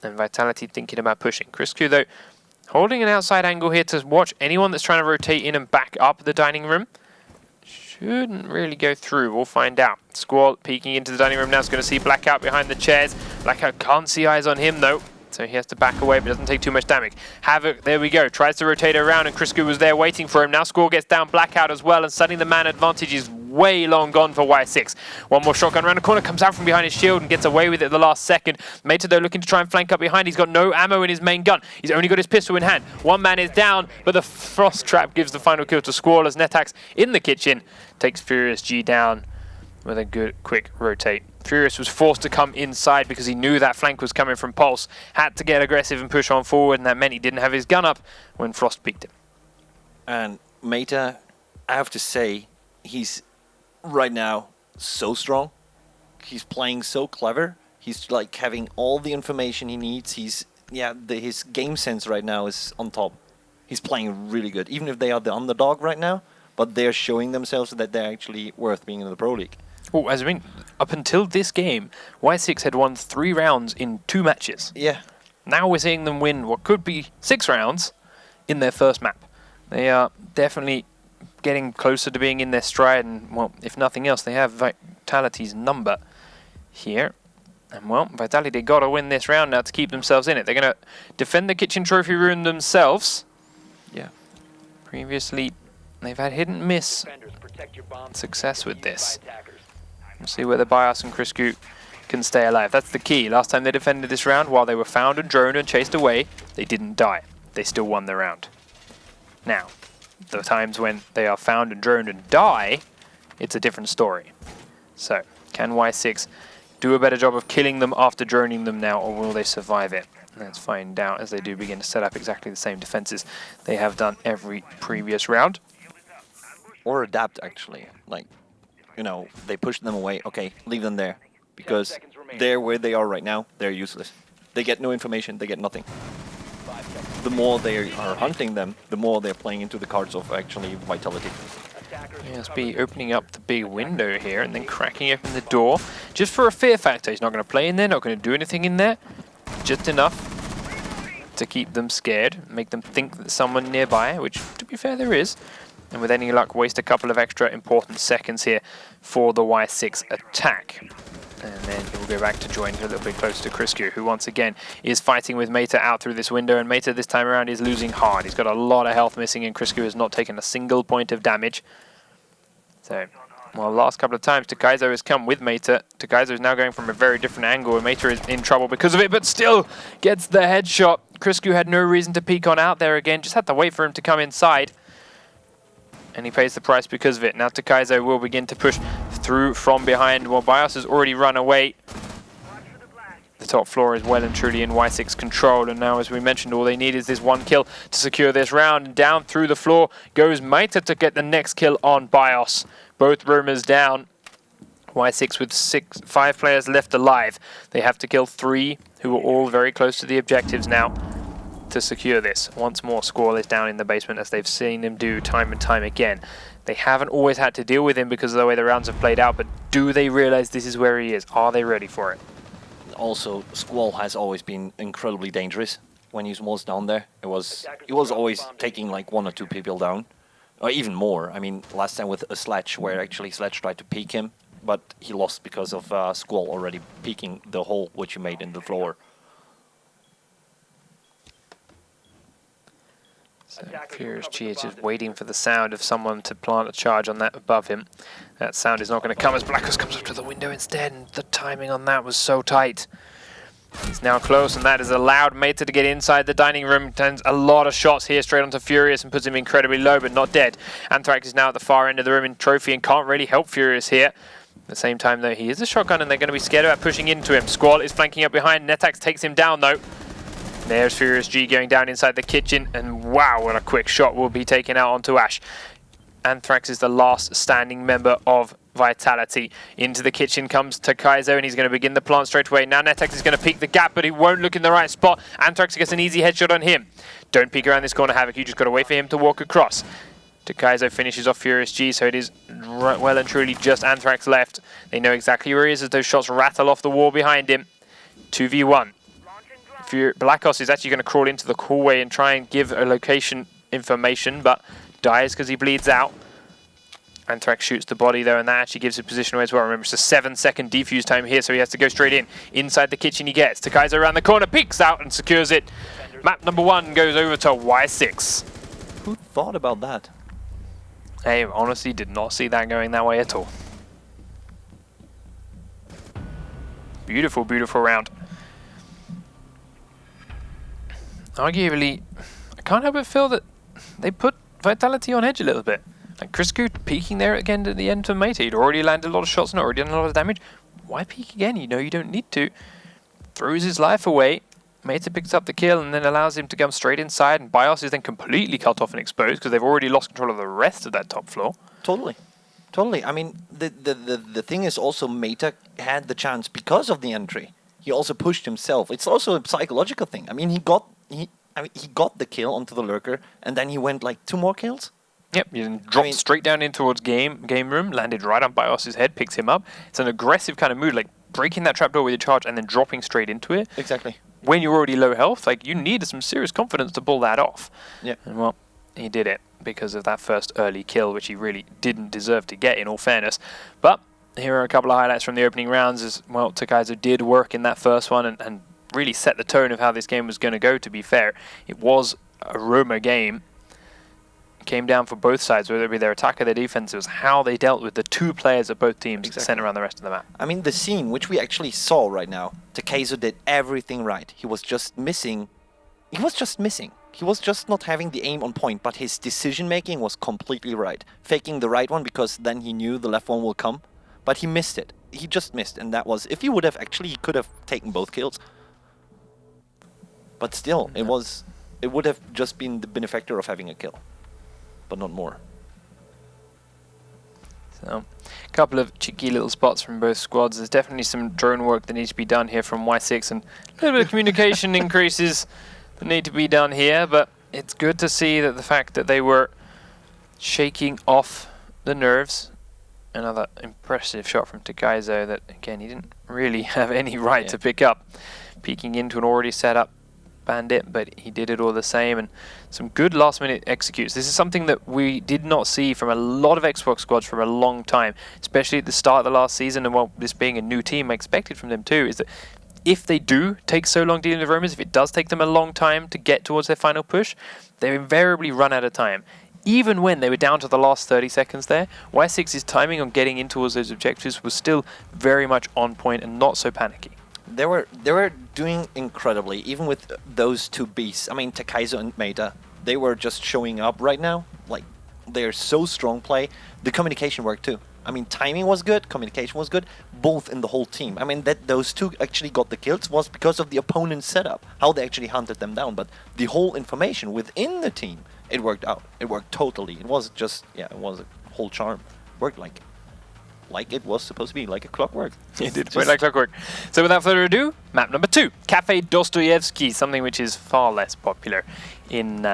and Vitality thinking about pushing. Criscu, though, holding an outside angle here to watch anyone that's trying to rotate in and back up the dining room. Shouldn't really go through. We'll find out. Squall peeking into the dining room now is going to see Blackout behind the chairs. Blackout can't see eyes on him, though, so he has to back away, but doesn't take too much damage. Havoc, there we go, tries to rotate around, and Criscu was there waiting for him. Now Squall gets down Blackout as well, and suddenly the man advantage is way long gone for WySix. One more shotgun around the corner, comes out from behind his shield and gets away with it at the last second. Meta, though, looking to try and flank up behind. He's got no ammo in his main gun. He's only got his pistol in hand. One man is down, but the Frost Trap gives the final kill to Squall as Netax in the kitchen takes Furious G down. with a good quick rotate. Furious was forced to come inside because he knew that flank was coming from Pulse. Had to get aggressive and push on forward, and that meant he didn't have his gun up when Frost peeked him. And Meta, I have to say, he's right now so strong. He's playing so clever. He's like having all the information he needs. His game sense right now is on top. He's playing really good, even if they are the underdog right now. But they're showing themselves that they're actually worth being in the Pro League. Oh, as I mean, up until this game, WySix had won 3 rounds in 2 matches. Yeah. Now we're seeing them win what could be 6 rounds in their first map. They are definitely getting closer to being in their stride, and, well, if nothing else, they have Vitality's number here. And, well, Vitality got to win this round now to keep themselves in it. They're going to defend the Kitchen Trophy room themselves. Yeah. Previously, they've had hit and miss success with this. We'll see whether Bios and Criscu can stay alive. That's the key. Last time they defended this round, while they were found and droned and chased away, they didn't die. They still won the round. Now, the times when they are found and droned and die, it's a different story. So, can WySix do a better job of killing them after droning them now, or will they survive it? Let's find out as they do begin to set up exactly the same defenses they have done every previous round. Or adapt, actually. Like, you know, they push them away. Okay, leave them there. Because they're where they are right now, they're useless. They get no information, they get nothing. The more they are hunting them, the more they're playing into the cards of actually Vitality. ESB opening up the big window here and then cracking open the door. Just for a fear factor. He's not going to play in there, not going to do anything in there. Just enough to keep them scared, make them think that there's someone nearby, which, to be fair, there is. And with any luck, waste a couple of extra important seconds here for the WySix attack. And then he will go back to join a little bit closer to Criscu, who once again is fighting with Meta out through this window. And Meta this time around is losing hard. He's got a lot of health missing, and Criscu has not taken a single point of damage. So, well, last couple of times, Takaizo has come with Meta. Takaizo is now going from a very different angle, and Meta is in trouble because of it, but still gets the headshot. Criscu had no reason to peek on out there again, just had to wait for him to come inside. And he pays the price because of it. Now Takaizo will begin to push through from behind. Well, Bios has already run away. The top floor is well and truly in WySix control. And now, as we mentioned, all they need is this 1 kill to secure this round. And down through the floor goes Meta to get the next kill on Bios. Both roamers down. WySix with 5 players left alive. They have to kill 3 who are all very close to the objectives now to secure this. Once more, Squall is down in the basement, as they've seen him do time and time again. They haven't always had to deal with him because of the way the rounds have played out, but do they realize this is where he is? Are they ready for it? Also, Squall has always been incredibly dangerous when he was down there. It was always taking like 1 or 2 people down, or even more. I mean, last time with a Sledge, where actually Sledge tried to peek him, but he lost because of Squall already peeking the hole which he made in the floor. So Furious G is just waiting for the sound of someone to plant a charge on that above him. That sound is not going to come as Blackos comes up to the window instead, and the timing on that was so tight. He's now close, and that has allowed Meta to get inside the dining room. Turns a lot of shots here straight onto Furious and puts him incredibly low, but not dead. Anthrax is now at the far end of the room in Trophy and can't really help Furious here. At the same time, though, he is a shotgun, and they're going to be scared about pushing into him. Squall is flanking up behind. Netax takes him down, though. There's Furious G going down inside the kitchen, and wow, what a quick shot will be taken out onto Ash. Anthrax is the last standing member of Vitality. Into the kitchen comes Takaizo, and he's going to begin the plant straight away. Now Netax is going to peek the gap, but he won't look in the right spot. Anthrax gets an easy headshot on him. Don't peek around this corner, Havoc. You just got to wait for him to walk across. Takaizo finishes off Furious G, so it is well and truly just Anthrax left. They know exactly where he is as those shots rattle off the wall behind him. 2v1. Blackos is actually going to crawl into the hallway and try and give a location information, but dies because he bleeds out. Anthrax shoots the body though, and that actually gives his position away as well. Remember, it's a 7-second defuse time here, so he has to go straight in. Inside the kitchen he gets. Takaizo around the corner, peeks out and secures it. Map number 1 goes over to WySix. Who thought about that? I honestly did not see that going that way at all. Beautiful, beautiful round. Arguably, I can't help but feel that they put Vitality on edge a little bit. And Crisco peeking there again at the end for Mate. He'd already landed a lot of shots and already done a lot of damage. Why peek again? You know you don't need to. Throws his life away. Meta picks up the kill and then allows him to come straight inside, and BIOS is then completely cut off and exposed because they've already lost control of the rest of that top floor. Totally. Totally. I mean, the thing is also Meta had the chance because of the entry. He also pushed himself. It's also a psychological thing. I mean, he got the kill onto the lurker, and then he went like 2 more kills. Yep, he then dropped straight down in towards game room, landed right on BIOS's head, picks him up. It's an aggressive kind of mood, like breaking that trapdoor with your charge and then dropping straight into it. Exactly. When you're already low health, like you need some serious confidence to pull that off. Yeah. And well, he did it because of that first early kill, which he really didn't deserve to get, in all fairness. But here are a couple of highlights from the opening rounds as, well, Takaizo did work in that first one and really set the tone of how this game was going to go, to be fair. It was a Roma game. It came down for both sides, whether it be their attack or their defense. It was how they dealt with the 2 players of both teams sent around the rest of the map. I mean, the scene, which we actually saw right now, Takaizo did everything right. He was just missing. He was just not having the aim on point, but his decision-making was completely right. Faking the right one because then he knew the left one will come, but he missed it. He just missed, and that was... If he would have, actually, he could have taken both kills. But still, it would have just been the benefactor of having a kill, but not more. So, a couple of cheeky little spots from both squads. There's definitely some drone work that needs to be done here from WySix, and a little bit of communication increases that need to be done here, but it's good to see that the fact that they were shaking off the nerves. Another impressive shot from Takaizo that, again, he didn't really have any right to pick up. Peeking into an already set up Bandit, but he did it all the same, and some good last-minute executes. This is something that we did not see from a lot of Xbox squads for a long time, especially at the start of the last season, and while this being a new team, I expected from them too, is that if they do take so long dealing with Romans, if it does take them a long time to get towards their final push, they invariably run out of time. Even when they were down to the last 30 seconds there, WySix's timing on getting in towards those objectives was still very much on point and not so panicky. They were doing incredibly, even with those 2 beasts. I mean, Takaizo and Meta, they were just showing up right now. Like, they're so strong play. The communication worked too. I mean, timing was good, communication was good, both in the whole team. I mean, that those 2 actually got the kills was because of the opponent's setup, how they actually hunted them down. But the whole information within the team, it worked out. It worked totally. It was just, it was a whole charm. Worked like it was supposed to be, like a clockwork. It did work like clockwork. So without further ado, map number 2, Cafe Dostoyevsky, something which is far less popular in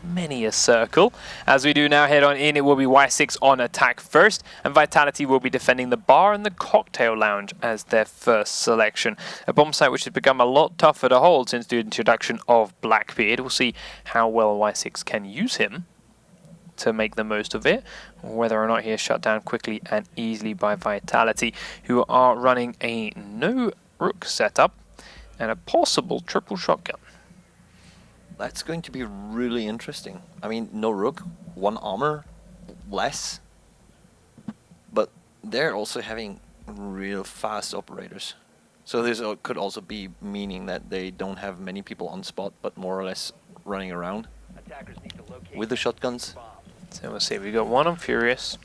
many a circle. As we do now head on in, it will be WySix on attack first, and Vitality will be defending the bar and the cocktail lounge as their first selection. A bomb site which has become a lot tougher to hold since the introduction of Blackbeard. We'll see how well WySix can use him to make the most of it, or whether or not he is shut down quickly and easily by Vitality, who are running a no rook setup and a possible triple shotgun. That's going to be really interesting. I mean, no rook, 1 armor, less, but they're also having real fast operators. So this could also be meaning that they don't have many people on spot, but more or less running around with the shotguns. So we'll see, we've got 1 on Furious,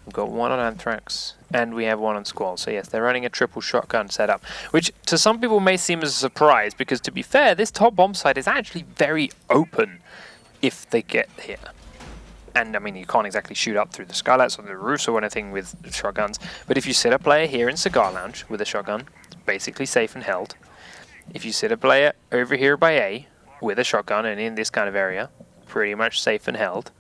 we've got 1 on Anthrax, and we have 1 on Squall. So yes, they're running a triple shotgun setup, which to some people may seem as a surprise, because to be fair, this top bomb site is actually very open if they get here. And I mean, you can't exactly shoot up through the skylights or the roofs or anything with shotguns, but if you sit a player here in Cigar Lounge with a shotgun, it's basically safe and held. If you sit a player over here by A with a shotgun and in this kind of area, pretty much safe and held.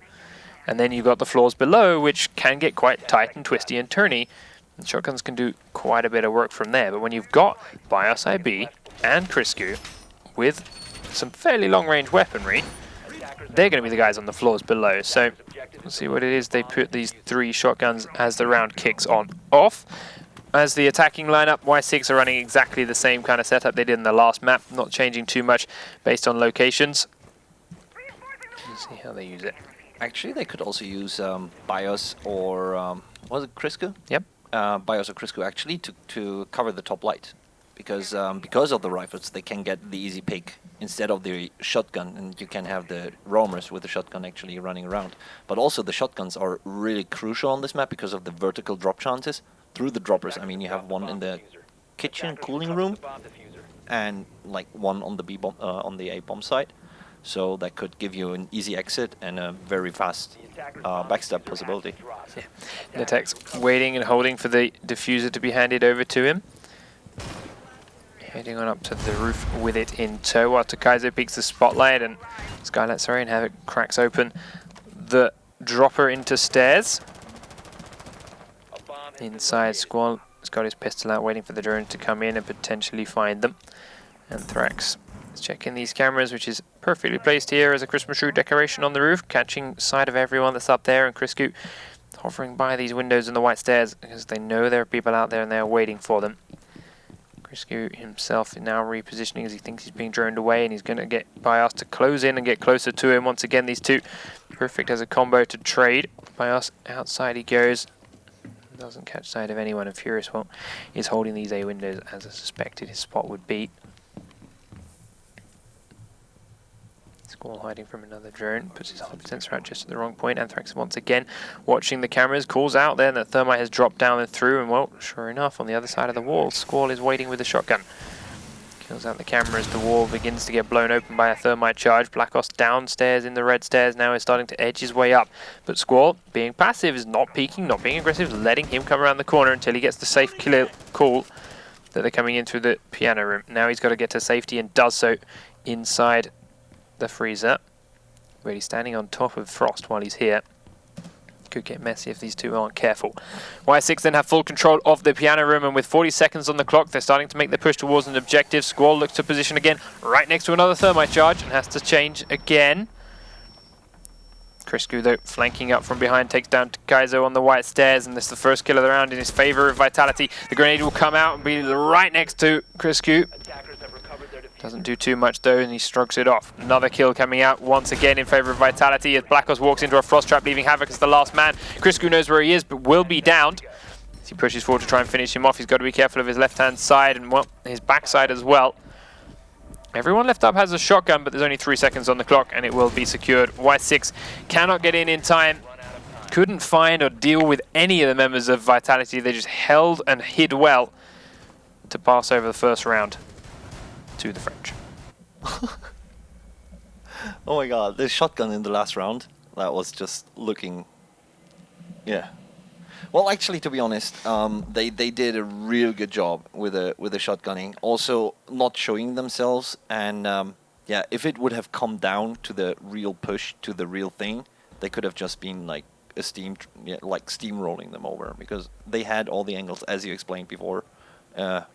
And then you've got the floors below, which can get quite tight and twisty and turny. And shotguns can do quite a bit of work from there. But when you've got BIOS IB and Crisco with some fairly long-range weaponry, they're going to be the guys on the floors below. So let's see what it is. They put these 3 shotguns as the round kicks on off. As the attacking lineup, WySix are running exactly the same kind of setup they did in the last map, not changing too much based on locations. Let's see how they use it. Actually, they could also use BIOS or, was it Crisco? Yep. BIOS or Crisco actually to cover the top light. Because of the rifles, they can get the easy pick instead of the shotgun, and you can have the roamers with the shotgun actually running around. But also the shotguns are really crucial on this map because of the vertical drop chances through the droppers. I mean, you have one in the kitchen cooling room and like one on the B bomb on the A bomb side, so that could give you an easy exit and a very fast backstab possibility. Yeah. Netex waiting and holding for the diffuser to be handed over to him. Heading on up to the roof with it in tow while Takaizo peeks the spotlight and Skylight, sorry, and Havoc cracks open the dropper into stairs. Inside, Squall has got his pistol out waiting for the drone to come in and potentially find them. Anthrax is checking these cameras, which is perfectly placed here as a Christmas tree decoration on the roof, catching sight of everyone that's up there, and Criscu hovering by these windows and the white stairs because they know there are people out there and they're waiting for them. Criscu himself now repositioning as he thinks he's being droned away, and he's going to get ByUs to close in and get closer to him. Once again, these two perfect as a combo to trade. ByUs outside he goes. Doesn't catch sight of anyone, and Furious is holding these A windows as I suspected his spot would be. Squall hiding from another drone, puts his hub sensor out just at the wrong point. Anthrax once again watching the cameras, calls out then that Thermite has dropped down and through, and well, sure enough, on the other side of the wall, Squall is waiting with the shotgun. Kills out the camera as the wall begins to get blown open by a Thermite charge. BlakOS downstairs in the red stairs now is starting to edge his way up, but Squall, being passive, is not peeking, not being aggressive, letting him come around the corner until he gets the safe call that they're coming in through the piano room. Now he's got to get to safety and does so inside the freezer, where he's standing on top of Frost while he's here. Could get messy if these two aren't careful. WySix then have full control of the piano room, and with 40 seconds on the clock, they're starting to make the push towards an objective. Squall looks to position again, right next to another Thermite charge, and has to change again. Criscu, though, flanking up from behind, takes down Takaizo on the white stairs, and this is the first kill of the round in his favor of Vitality. The grenade will come out and be right next to Criscu. Doesn't do too much though, and he shrugs it off. Another kill coming out once again in favor of Vitality as BlakOS walks into a frost trap, leaving Havoc as the last man. Criscu knows where he is, but will be downed. As he pushes forward to try and finish him off, he's got to be careful of his left-hand side and, well, his backside as well. Everyone left up has a shotgun, but there's only 3 seconds on the clock, and it will be secured. WySix cannot get in time. Couldn't find or deal with any of the members of Vitality. They just held and hid well to pass over the first round to the French. Oh my god, the shotgun in the last round, that was just looking, yeah. Well, actually, to be honest, they did a real good job with the shotgunning. Also, not showing themselves, and yeah, if it would have come down to the real push, to the real thing, they could have just been like a steamrolling them over, because they had all the angles, as you explained before.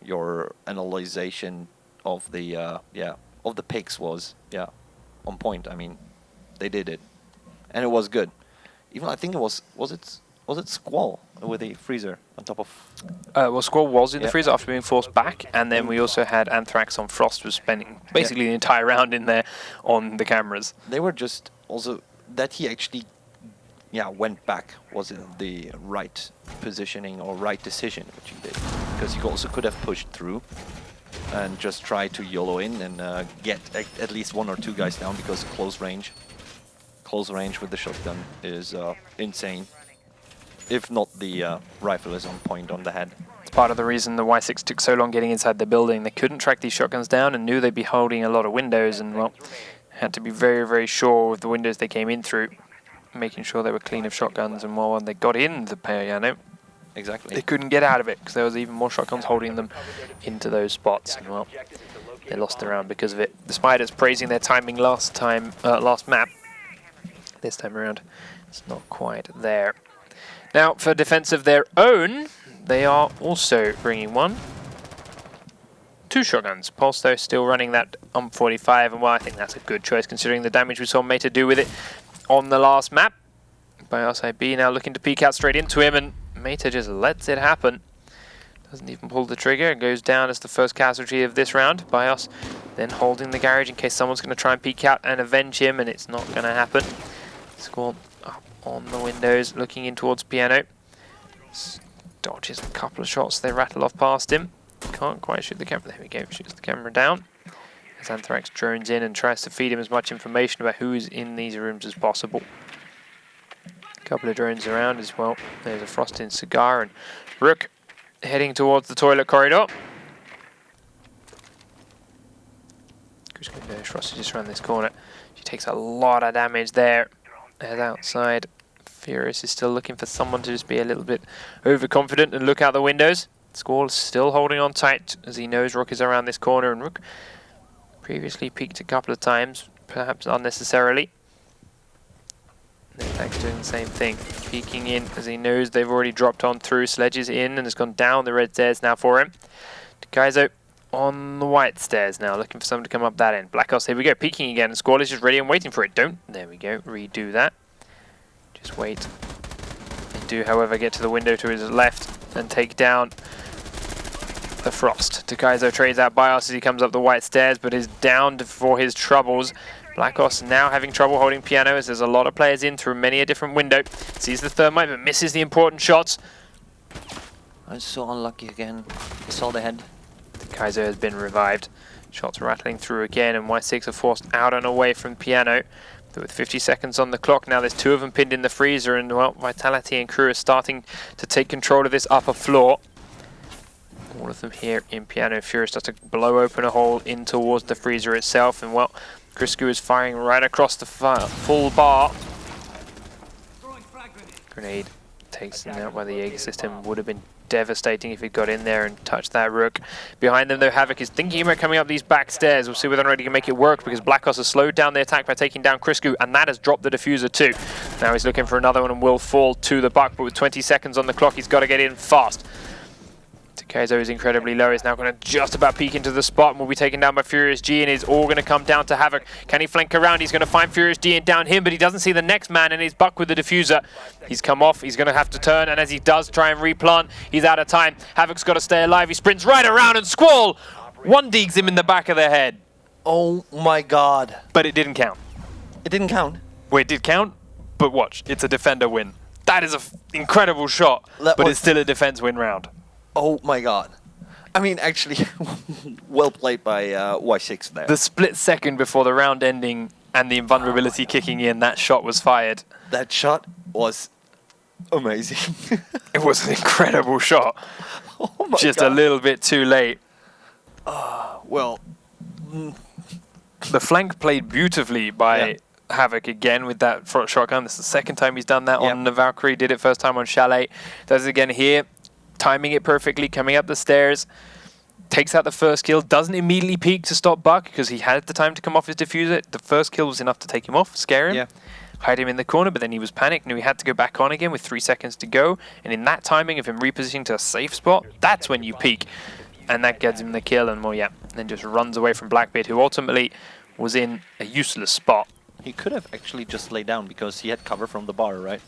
Your analyzation of the of the picks was on point. I mean, they did it, and it was good. Even I think it was it Squall with a freezer on top of. Well, Squall was in the freezer after being forced back, and then we also had Anthrax on Frost, was spending basically the entire round in there on the cameras. They were just also that he actually went back was in the right positioning or right decision, which he did, because he also could have pushed through and just try to YOLO in and get at least 1 or 2 guys down, because close range with the shotgun is insane. If not the rifle is on point on the head. It's part of the reason the WySix took so long getting inside the building. They couldn't track these shotguns down and knew they'd be holding a lot of windows, and well, had to be very, very sure of the windows they came in through, making sure they were clean of shotguns, and well, when they got in the piano, exactly, they couldn't get out of it because there was even more shotguns holding them into those spots, and well, they lost the round because of it. The Spiders praising their timing last map. This time around, it's not quite there. Now, for defense of their own, they are also bringing 2 shotguns. Pulse, though, still running that UMP-45, and well, I think that's a good choice considering the damage we saw Meta do with it on the last map. BySib now looking to peek out straight into him, and Meta just lets it happen. Doesn't even pull the trigger, and goes down as the first casualty of this round. ByUs then holding the garage in case someone's going to try and peek out and avenge him, and it's not going to happen. Squall up on the windows, looking in towards piano. Dodges a couple of shots, they rattle off past him. Can't quite shoot the camera. There we go, shoots the camera down. As Anthrax drones in and tries to feed him as much information about who is in these rooms as possible. A couple of drones around as well. There's a Frosting Cigar and Rook heading towards the toilet corridor. Frosty just around this corner. She takes a lot of damage there. As outside, Furious is still looking for someone to just be a little bit overconfident and look out the windows. Squall still holding on tight as he knows Rook is around this corner, and Rook previously peeked a couple of times, perhaps unnecessarily. Attack's doing the same thing, peeking in as he knows they've already dropped on through. Sledge is in and has gone down the red stairs now for him. Kaizo on the white stairs now, looking for someone to come up that end. Black Ops, here we go, peeking again, and Squall is just ready and waiting for it. There we go, redo that. Just wait. They do, however, get to the window to his left and take down the Frost. Takaizo trades out Bios as he comes up the white stairs, but is downed for his troubles. Black Ops now having trouble holding Piano as there's a lot of players in through many a different window. Sees the thermite but misses the important shots. I'm so unlucky again. I saw the head. Kaiser has been revived. Shots rattling through again, and WySix are forced out and away from Piano. But with 50 seconds on the clock now, there's two of them pinned in the freezer, and well, Vitality and crew are starting to take control of this upper floor. All of them here in Piano. Furious starts to blow open a hole in towards the freezer itself, and well, Criscu is firing right across the full bar. Grenade takes him out by the Jaeger system. Would have been devastating if he got in there and touched that Rook. Behind them though, Havoc is thinking about coming up these back stairs. We'll see whether or not he can make it work, because Black Ops has slowed down the attack by taking down Criscu, and that has dropped the diffuser too. Now he's looking for another one and will fall to the buck, but with 20 seconds on the clock, he's got to get in fast. Kaizo is incredibly low. He's now going to just about peek into the spot and will be taken down by Furious G, and it's all going to come down to Havoc. Can he flank around? He's going to find Furious G and down him, but he doesn't see the next man, and he's buck with the diffuser. He's come off. He's going to have to turn, and as he does try and replant, he's out of time. Havoc's got to stay alive. He sprints right around, and Squall one-digs him in the back of the head. Oh my god. But it didn't count. It didn't count? Well, it did count, but watch. It's a defender win. That is an incredible shot, but it's still a defense win round. Oh my god. I mean, actually, well played by WySix there. The split second before the round ending and the invulnerability kicking in, that shot was fired. That shot was amazing. It was an incredible shot. Oh my Just god. a little bit too late. Well, the flank played beautifully by Havoc again with that front shotgun. This is the second time he's done that on the Valkyrie. Did it first time on Chalet. Does it again here. Timing it perfectly, coming up the stairs, takes out the first kill, doesn't immediately peek to stop Buck because he had the time to come off his diffuser. The first kill was enough to take him off, scare him, hide him in the corner, but then he was panicked, knew he had to go back on again with 3 seconds to go, and in that timing of him repositioning to a safe spot, that's when you peek, and that gets him the kill, and well, then just runs away from Blackbeard, who ultimately was in a useless spot. he could have actually just laid down because he had cover from the bar, right?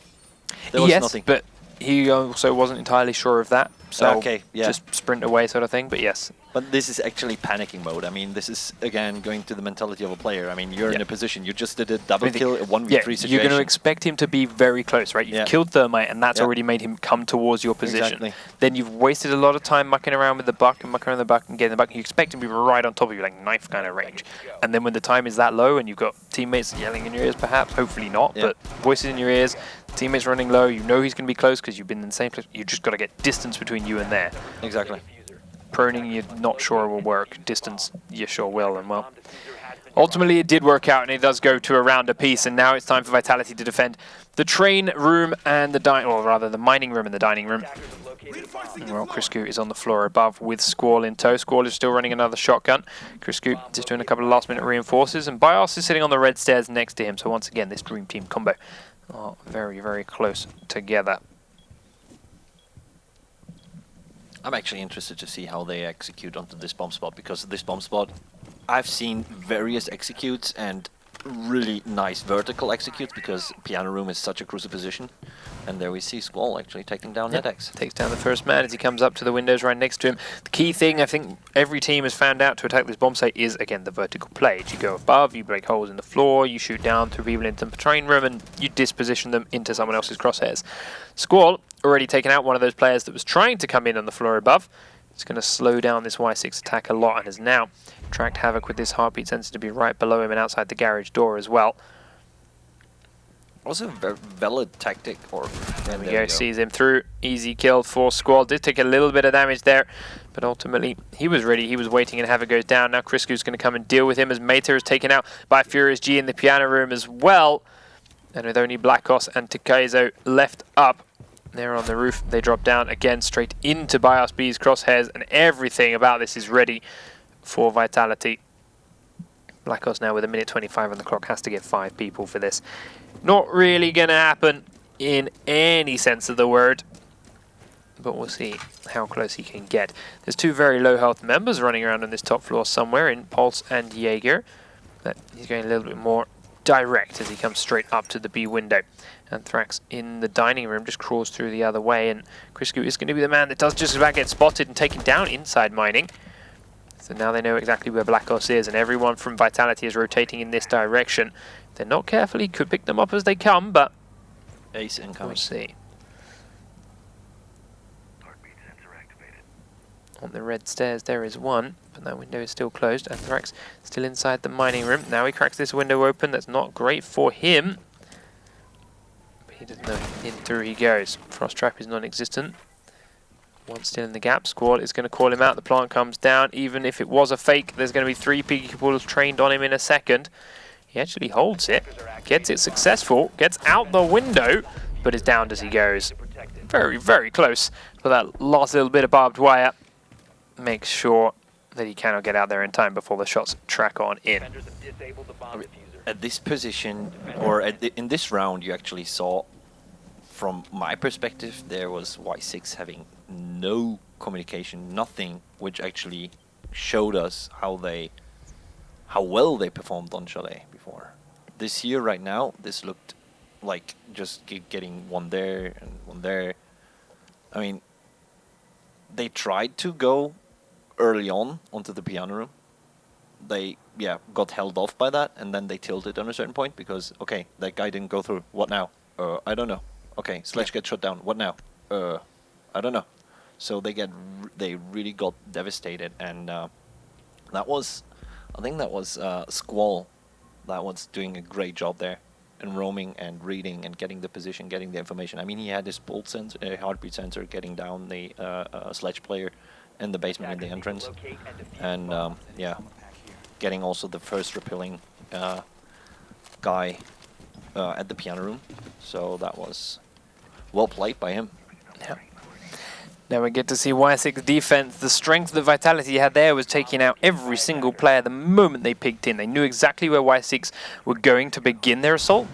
There was nothing. But he also wasn't entirely sure of that, so just sprint away sort of thing, but yes. But this is actually panicking mode. I mean, this is, again, going to the mentality of a player. I mean, you're in a position, you just did a double kill, a 1v3 situation. You're going to expect him to be very close, right? You've killed Thermite, and that's already made him come towards your position. Exactly. Then you've wasted a lot of time mucking around with the buck and mucking around the buck and getting the buck. You expect him to be right on top of you, like knife kind of range. And then when the time is that low and you've got teammates yelling in your ears, perhaps, hopefully not, but voices in your ears, teammates running low, you know he's going to be close because you've been in the same place. You just got to get distance between you and there. Exactly. Proning, you're not sure will work. Distance, you sure will, and well. Ultimately, it did work out, and it does go to a round apiece, and now it's time for Vitality to defend the train room and the the mining room and the dining room. And well, Criscu is on the floor above with Squall in tow. Squall is still running another shotgun. Criscu just doing a couple of last-minute reinforces, and Bios is sitting on the red stairs next to him. So once again, this Dream Team combo are very, very close together. I'm actually interested to see how they execute onto this bomb spot, because this bomb spot, I've seen various executes and really nice vertical executes because Piano Room is such a crucial position. And there we see Squall actually taking down NetX. Takes down the first man as he comes up to the windows right next to him. The key thing I think every team has found out to attack this bomb site is, again, the vertical play. You go above, you break holes in the floor, you shoot down through people into the train room, and you disposition them into someone else's crosshairs. Squall already taken out one of those players that was trying to come in on the floor above. It's going to slow down this WySix attack a lot and has now tracked Havoc with this heartbeat sensor to be right below him and outside the garage door as well. Also a very valid tactic. Or there we go, sees him through. Easy kill for Squall. Did take a little bit of damage there, but ultimately he was ready. He was waiting and Havoc goes down. Now Criscu's going to come and deal with him as Mater is taken out by Furious G in the piano room as well. And with only Blackos and Takaizo left up, they're on the roof. They drop down again straight into BIOS B's crosshairs, and everything about this is ready for Vitality. Blackos now with 1:25 on the clock has to get 5 people for this. Not really going to happen in any sense of the word, but we'll see how close he can get. There's 2 very low health members running around on this top floor somewhere in Pulse and Jaeger, but he's going a little bit more direct as he comes straight up to the B window. Anthrax in the dining room just crawls through the other way, and Criscu is going to be the man that does just about get spotted and taken down inside mining. So now they know exactly where Blackos is, and everyone from Vitality is rotating in this direction. If they're not careful, he could pick them up as they come, but Ace incoming. We'll see. On the red stairs there is one, but that window is still closed. Anthrax still inside the mining room. Now he cracks this window open. That's not great for him. But he doesn't know. In through he goes. Frost Trap is non-existent. One still in the gap. Squall is going to call him out. The plant comes down. Even if it was a fake, there's going to be 3 people trained on him in a second. He actually holds it. Gets it successful. Gets out the window, but is downed as he goes. Very, very close. But that last little bit of barbed wire makes sure that he cannot get out there in time before the shots track on in. At this position, or in this round, you actually saw, from my perspective, there was WySix having no communication, nothing, which actually showed us how well they performed on Chalet before. This year, right now, this looked like just getting one there and one there. I mean, they tried to go early on onto the piano room. They got held off by that, and then they tilted on a certain point because, okay, that guy didn't go through. What now? I don't know. Okay, Sledge gets shut down. What now? I don't know. So they really got devastated, and that was, I think that was Squall that was doing a great job there, and roaming and reading and getting the position, getting the information. I mean, he had his pulse sensor, heartbeat sensor, getting down the Sledge player in the basement in the entrance, and getting also the first repelling guy at the piano room. So that was well played by him. Yeah. Now we get to see WySix defense. The strength that Vitality had there was taking out every single player the moment they picked in. They knew exactly where WySix were going to begin their assault.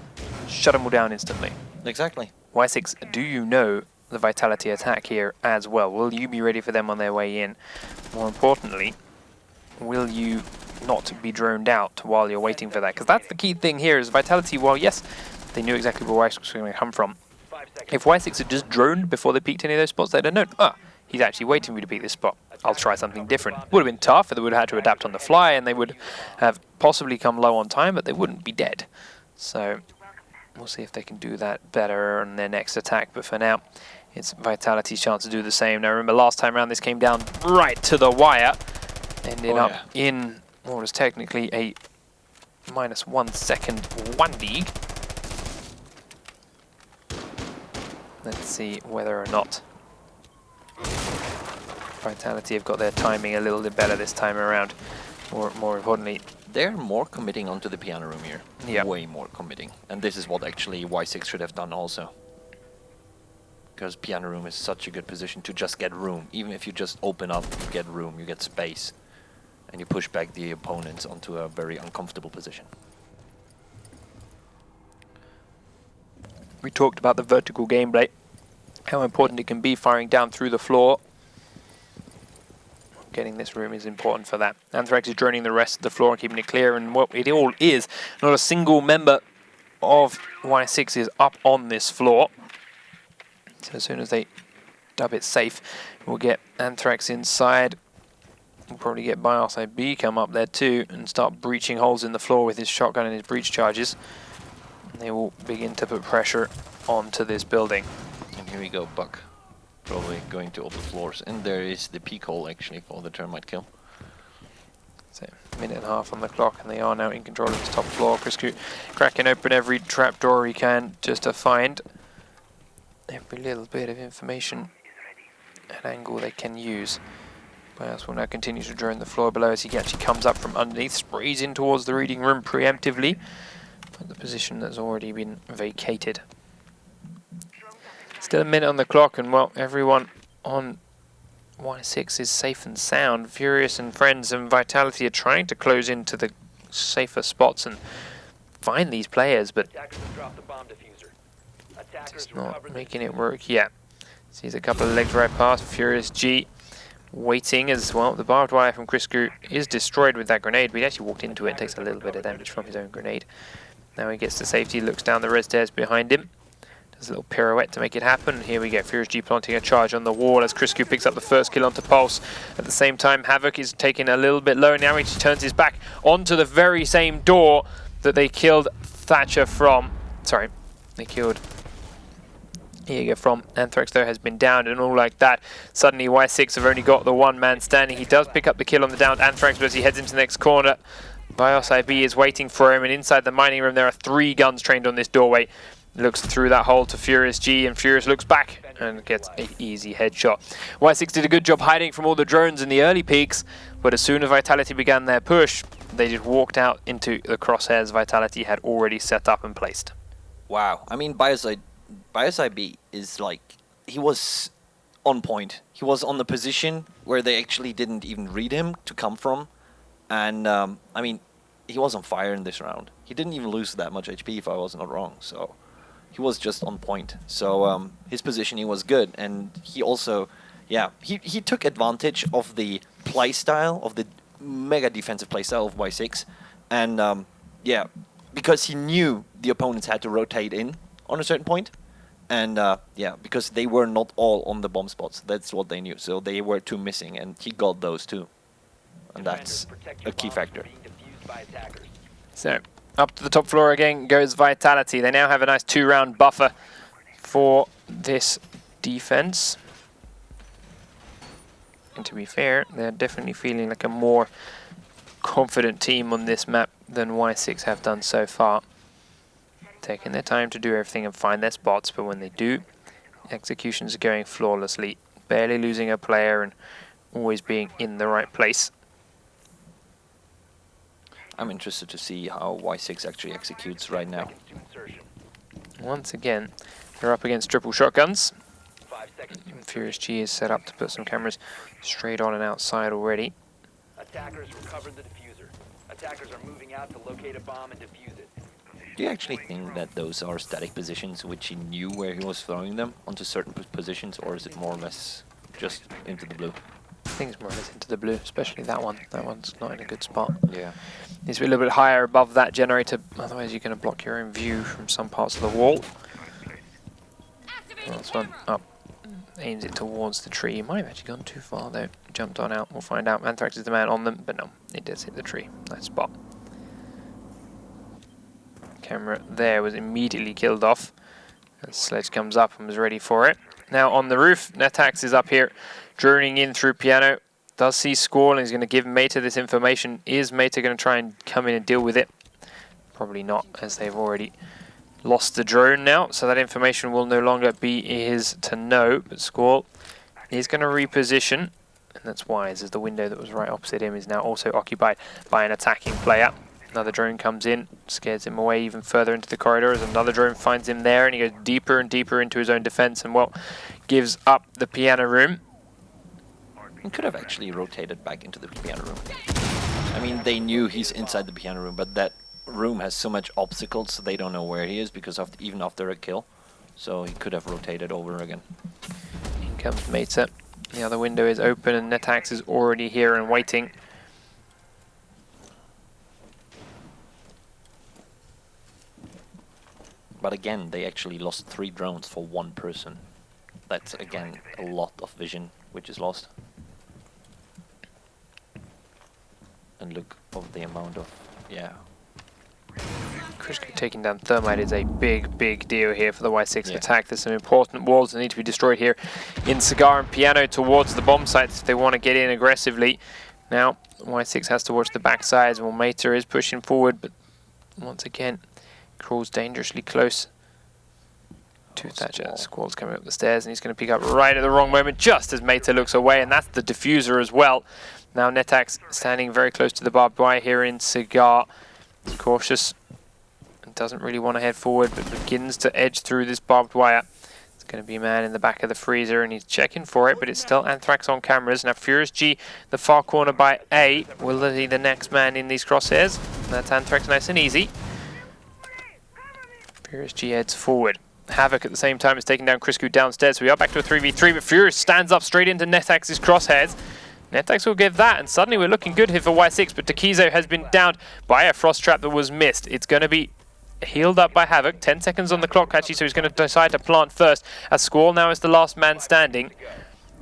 Shut them all down instantly. Exactly. WySix, do you know the Vitality attack here as well? Will you be ready for them on their way in? More importantly, will you not be droned out while you're waiting for that? Because that's the key thing here is Vitality, while yes, they knew exactly where WySix was going to come from. If WySix had just droned before they peaked any of those spots, they'd have known, he's actually waiting for me to peak this spot. I'll try something different. Would have been tough, they would have had to adapt on the fly, and they would have possibly come low on time, but they wouldn't be dead. So we'll see if they can do that better on their next attack, but for now, it's Vitality's chance to do the same. Now remember, last time around this came down right to the wire, ended up in what was technically a -1 second 1D. Let's see whether or not Vitality have got their timing a little bit better this time around. Or more importantly, they're more committing onto the piano room here. Yeah. Way more committing. And this is what actually WySix should have done also. Because piano room is such a good position to just get room. Even if you just open up, you get room, you get space. And you push back the opponents onto a very uncomfortable position. We talked about the vertical gameplay, how important it can be firing down through the floor. Getting this room is important for that. Anthrax is droning the rest of the floor and keeping it clear, and what it all is, not a single member of WySix is up on this floor. So as soon as they dub it safe, we'll get Anthrax inside. We'll probably get BIOS IB come up there too and start breaching holes in the floor with his shotgun and his breach charges. They will begin to put pressure onto this building. And here we go, Buck probably going to open floors. And there is the peak hole actually for the termite kill. So, minute and a half on the clock, and they are now in control of this top floor. Criscu cracking open every trapdoor he can just to find every little bit of information and angle they can use. WySix will now continue to drone the floor below as he actually comes up from underneath, sprays in towards the reading room preemptively, but the position that's already been vacated. Still a minute on the clock, and well, everyone on WySix is safe and sound. Furious and friends and Vitality are trying to close into the safer spots and find these players, but just not making it work yet. Sees a couple of legs right past. Furious G waiting as well. The barbed wire from Criscu is destroyed with that grenade, but he actually walked into it and takes a little bit of damage from his own grenade. Now he gets to safety, looks down the res stairs behind him. Does a little pirouette to make it happen. Here we go, Furious G planting a charge on the wall as Criscu picks up the first kill onto Pulse. At the same time, Havoc is taking a little bit low. Now he turns his back onto the very same door that they killed Thatcher from. Sorry, they killed... Here you go, from Anthrax though has been downed and all like that. Suddenly WySix have only got the one man standing. He does pick up the kill on the downed Anthrax, but as he heads into the next corner, WySix is waiting for him, and inside the mining room there are 3 guns trained on this doorway. Looks through that hole to Furious G, and Furious looks back and gets an easy headshot. WySix did a good job hiding from all the drones in the early peaks, but as soon as Vitality began their push, they just walked out into the crosshairs Vitality had already set up and placed. Wow, I mean, BioSIB is like, he was on point. He was on the position where they actually didn't even read him to come from. And, I mean, he was on fire in this round. He didn't even lose that much HP if I was not wrong. So, he was just on point. So, his positioning was good. And he also, yeah, he took advantage of the playstyle, of the mega defensive playstyle of WySix. And, yeah, because he knew the opponents had to rotate in on a certain point. And yeah, because they were not all on the bomb spots. That's what they knew. So they were 2 missing, and he got those 2. And that's a key factor. So, up to the top floor again goes Vitality. They now have a nice 2-round buffer for this defense. And to be fair, they're definitely feeling like a more confident team on this map than WySix have done so far. Taking their time to do everything and find their spots, but when they do, executions are going flawlessly, barely losing a player and always being in the right place. I'm interested to see how WySix actually executes right now. Once again, they're up against triple shotguns. Furious G is set up to put some cameras straight on and outside already. Attackers recovered the diffuser. Attackers are moving out to locate a bomb and defuse it. Do you actually think that those are static positions which he knew where he was throwing them onto certain positions, or is it more or less just into the blue? I think it's more or less into the blue, especially that one. That one's not in a good spot. Yeah. Needs to be a little bit higher above that generator, otherwise you're going to block your own view from some parts of the wall. Last one up. Aims it towards the tree. Might have actually gone too far though. Jumped on out. We'll find out. Anthrax is the man on them, but no, it does hit the tree. Nice spot. Camera there was immediately killed off. The sledge comes up and was ready for it. Now on the roof, Netax is up here, droning in through piano. Does see Squall and he's going to give Meta this information. Is Meta going to try and come in and deal with it? Probably not, as they've already lost the drone now, so that information will no longer be his to know. But Squall is going to reposition, and that's wise, as the window that was right opposite him is now also occupied by an attacking player. Another drone comes in, scares him away even further into the corridor as another drone finds him there, and he goes deeper and deeper into his own defense and, well, gives up the piano room. He could have actually rotated back into the piano room. I mean, they knew he's inside the piano room, but that room has so much obstacles, so they don't know where he is because of even after a kill. So he could have rotated over again. In comes Meta. The other window is open and Netax is already here and waiting. But again, they actually lost 3 drones for 1 person. That's again a lot of vision which is lost. And look of the amount of, yeah. Crisco taking down Thermite is a big deal here for the WySix Yeah. attack. There's some important walls that need to be destroyed here in Cigar and Piano towards the bomb sites if they want to get in aggressively. Now, WySix has to watch the backsides. Well, Mater is pushing forward, but once again, crawls dangerously close to Thatcher. Squall's coming up the stairs, and he's going to pick up right at the wrong moment, just as Mater looks away, and that's the diffuser as well. Now, Netax standing very close to the barbed wire here in Cigar. He's cautious and doesn't really want to head forward, but begins to edge through this barbed wire. It's going to be a man in the back of the freezer, and he's checking for it, but it's still Anthrax on cameras. Now, Furious G, the far corner by A. Will he be the next man in these crosshairs? That's Anthrax nice and easy. Furious G heads forward. Havoc at the same time is taking down Crisco downstairs, so we are back to a 3v3, but Furious stands up straight into Netax's crosshairs. Netax will give that, and suddenly we're looking good here for WySix, but Takizo has been downed by a frost trap that was missed. It's going to be healed up by Havoc. 10 seconds on the clock, actually, so he's going to decide to plant first, as Squall now is the last man standing.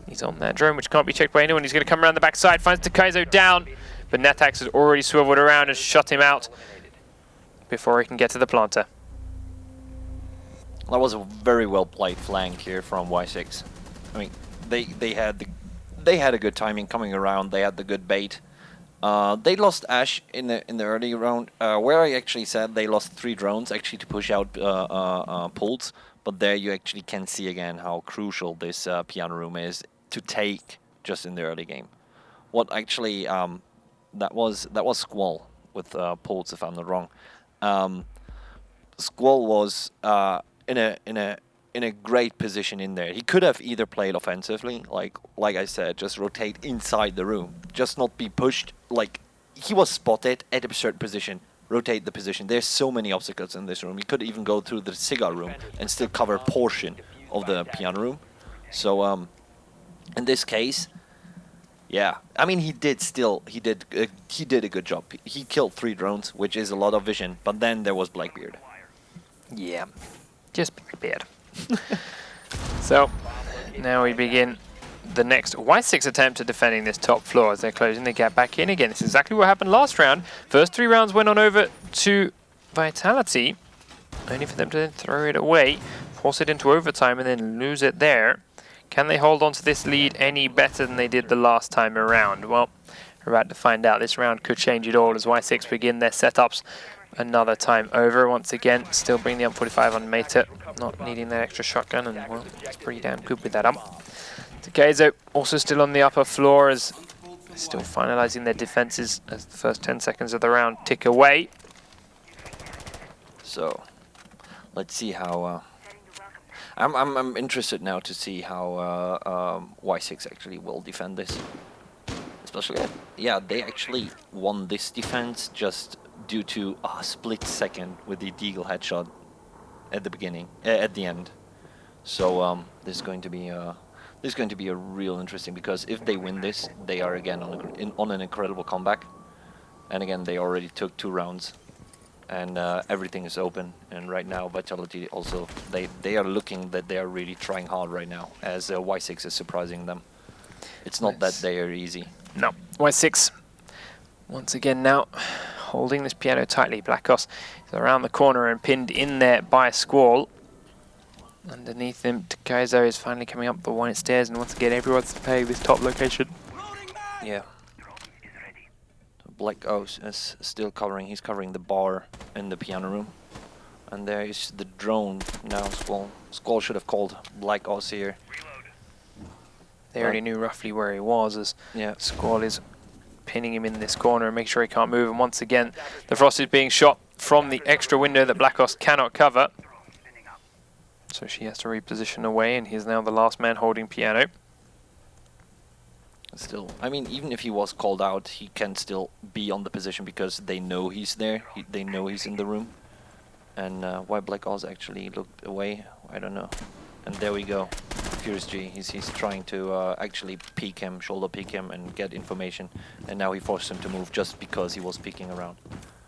He's on that drone, which can't be checked by anyone. He's going to come around the backside, finds Takizo down, but Netax has already swiveled around and shut him out before he can get to the planter. That was a very well played flank here from WySix. I mean, they had a good timing coming around. They had the good bait. They lost Ash in the early round, where I actually said they lost 3 drones actually to push out pulls. But there you actually can see again how crucial this piano room is to take just in the early game. What actually that was Squall with pulls, if I'm not wrong. Squall was in a great position in there. He could have either played offensively, like I said, just rotate inside the room, just not be pushed. Like, he was spotted at a certain position, rotate the position. There's so many obstacles in this room. He could even go through the cigar room and still cover a portion of the piano room. So in this case, yeah, I mean, he did a good job. He killed 3 drones, which is a lot of vision. But then there was Blackbeard. Yeah, just Blackbeard. So now we begin the next WySix attempt at defending this top floor as they're closing the gap back in again. It's exactly what happened last round. First 3 rounds went on over to Vitality, only for them to then throw it away, force it into overtime, and then lose it there. Can they hold on to this lead any better than they did the last time around? Well, we're about to find out. This round could change it all as WySix begin their setups another time over. Once again, still bring the UMP45 on Mater, not needing that extra shotgun, and well, it's pretty damn good with that Takezo also still on the upper floor as still finalizing their defenses as the first 10 seconds of the round tick away. So let's see how I'm interested now to see how WySix actually will defend this. Especially, yeah, they actually won this defense just due to a split second with the Deagle headshot at the beginning, at the end. So this is going to be a real interesting, because if they win this, they are again on an incredible comeback. And again, they already took 2 rounds, and everything is open. And right now, Vitality also they are looking that they are really trying hard right now, as WySix is surprising them. It's not that they are easy. No, WySix once again now holding this piano tightly. Blackos is around the corner and pinned in there by Squall. Underneath him, Takizo is finally coming up the white stairs, and once again everyone's playing this top location. Yeah. Black O's is still covering. He's covering the bar in the piano room, and there is the drone now. Squall should have called Black O's here. They already knew roughly where he was, as yeah. Squall is pinning him in this corner and make sure he can't move. And once again, the Frost is being shot from the extra window that Blackos cannot cover. So she has to reposition away, and he's now the last man holding piano. Still, I mean, even if he was called out, he can still be on the position because they know he's there. They know he's in the room. And why Black Oz actually looked away, I don't know. And there we go. Furious G, he's trying to actually peek him, shoulder peek him, and get information. And now he forced him to move just because he was peeking around.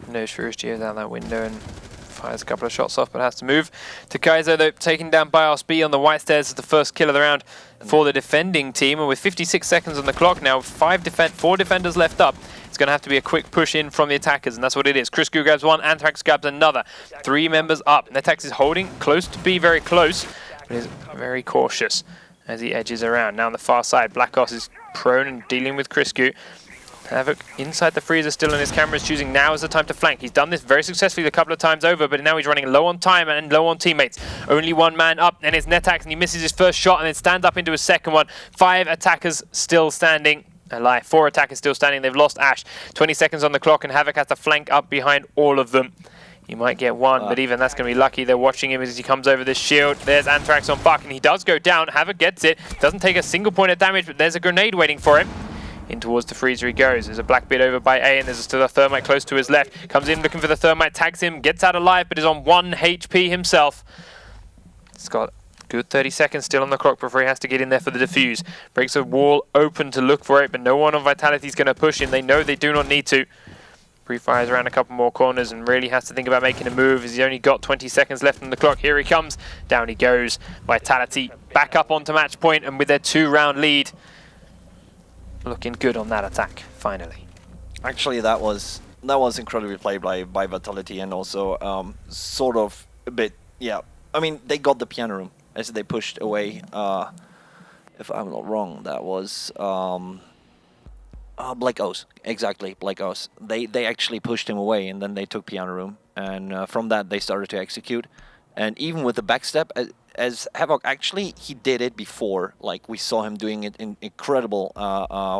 Knows Furious G is out that window and fires a couple of shots off, but has to move. Takizo, though, taken down by RSB on the white stairs, is the first kill of the round for the defending team. And with 56 seconds on the clock now, 4 defenders left up, it's It's going to have to be a quick push in from the attackers, and that's what it is. Crisco grabs one, Anthrax grabs another. 3 members up. Netax is holding close to be very close, but is very cautious as he edges around. Now on the far side, Black Ops is prone and dealing with Crisco. Havoc inside the freezer still, and his camera is choosing now is the time to flank. He's done this very successfully a couple of times over, but now he's running low on time and low on teammates. Only 1 man up, and it's Netax, and he misses his first shot and then stands up into his second one. 5 attackers still standing. Alive. 4 attackers still standing. They've lost Ash. 20 seconds on the clock, and Havoc has to flank up behind all of them. You might get one, but even that's going to be lucky. They're watching him as he comes over this shield. There's Anthrax on Buck, and he does go down. Havoc gets it. Doesn't take a single point of damage, but there's a grenade waiting for him. In towards the freezer he goes. There's a black bit over by A, and there's still a thermite close to his left. Comes in looking for the thermite, tags him, gets out alive, but is on 1 HP himself. He's got good 30 seconds still on the clock before he has to get in there for the defuse. Breaks a wall open to look for it, but no one on Vitality is going to push him. They know they do not need to. Pre-fires around a couple more corners and really has to think about making a move as he's only got 20 seconds left on the clock. Here he comes. Down he goes. Vitality back up onto match point, and with their 2-round lead, looking good on that attack, finally. Actually, that was incredibly played by Vitality, and also sort of a bit, yeah. I mean, they got the piano room as they pushed away. If I'm not wrong, that was Black O's. Exactly, Black O's. They actually pushed him away, and then they took piano room, and from that they started to execute. And even with the backstep, as Havoc actually, he did it before. Like, we saw him doing it in incredible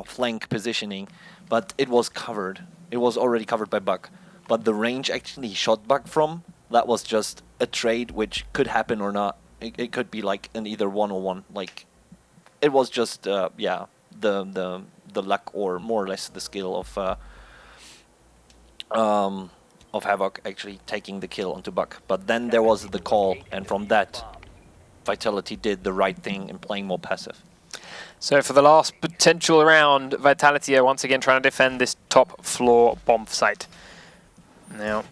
flank positioning, but it was covered. It was already covered by Buck. But the range actually he shot Buck from, that was just a trade which could happen or not. It could be like an either 1-on-1. Like, it was just yeah, the luck, or more or less the skill of Havoc actually taking the kill onto Buck. But then there was the call, and from that, Vitality did the right thing in playing more passive. So for the last potential round, Vitality are once again trying to defend this top floor bomb site. Now,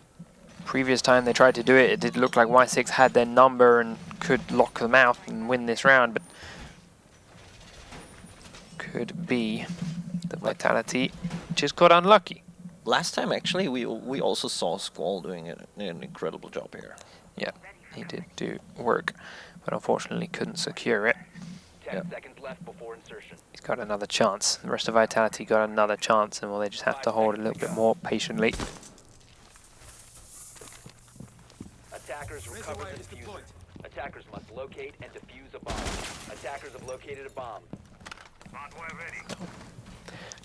previous time they tried to do it, it did look like WySix had their number and could lock them out and win this round, but could be the Vitality just got unlucky. Last time, actually, we also saw Squall doing an incredible job here. Yeah, he did do work, but unfortunately couldn't secure it. 10 seconds left before insertion. He's got another chance. The rest of Vitality got another chance, and well, they just have to hold a little bit more patiently. Attackers recover the diffuser. Attackers must locate and defuse a bomb. Attackers have located a bomb.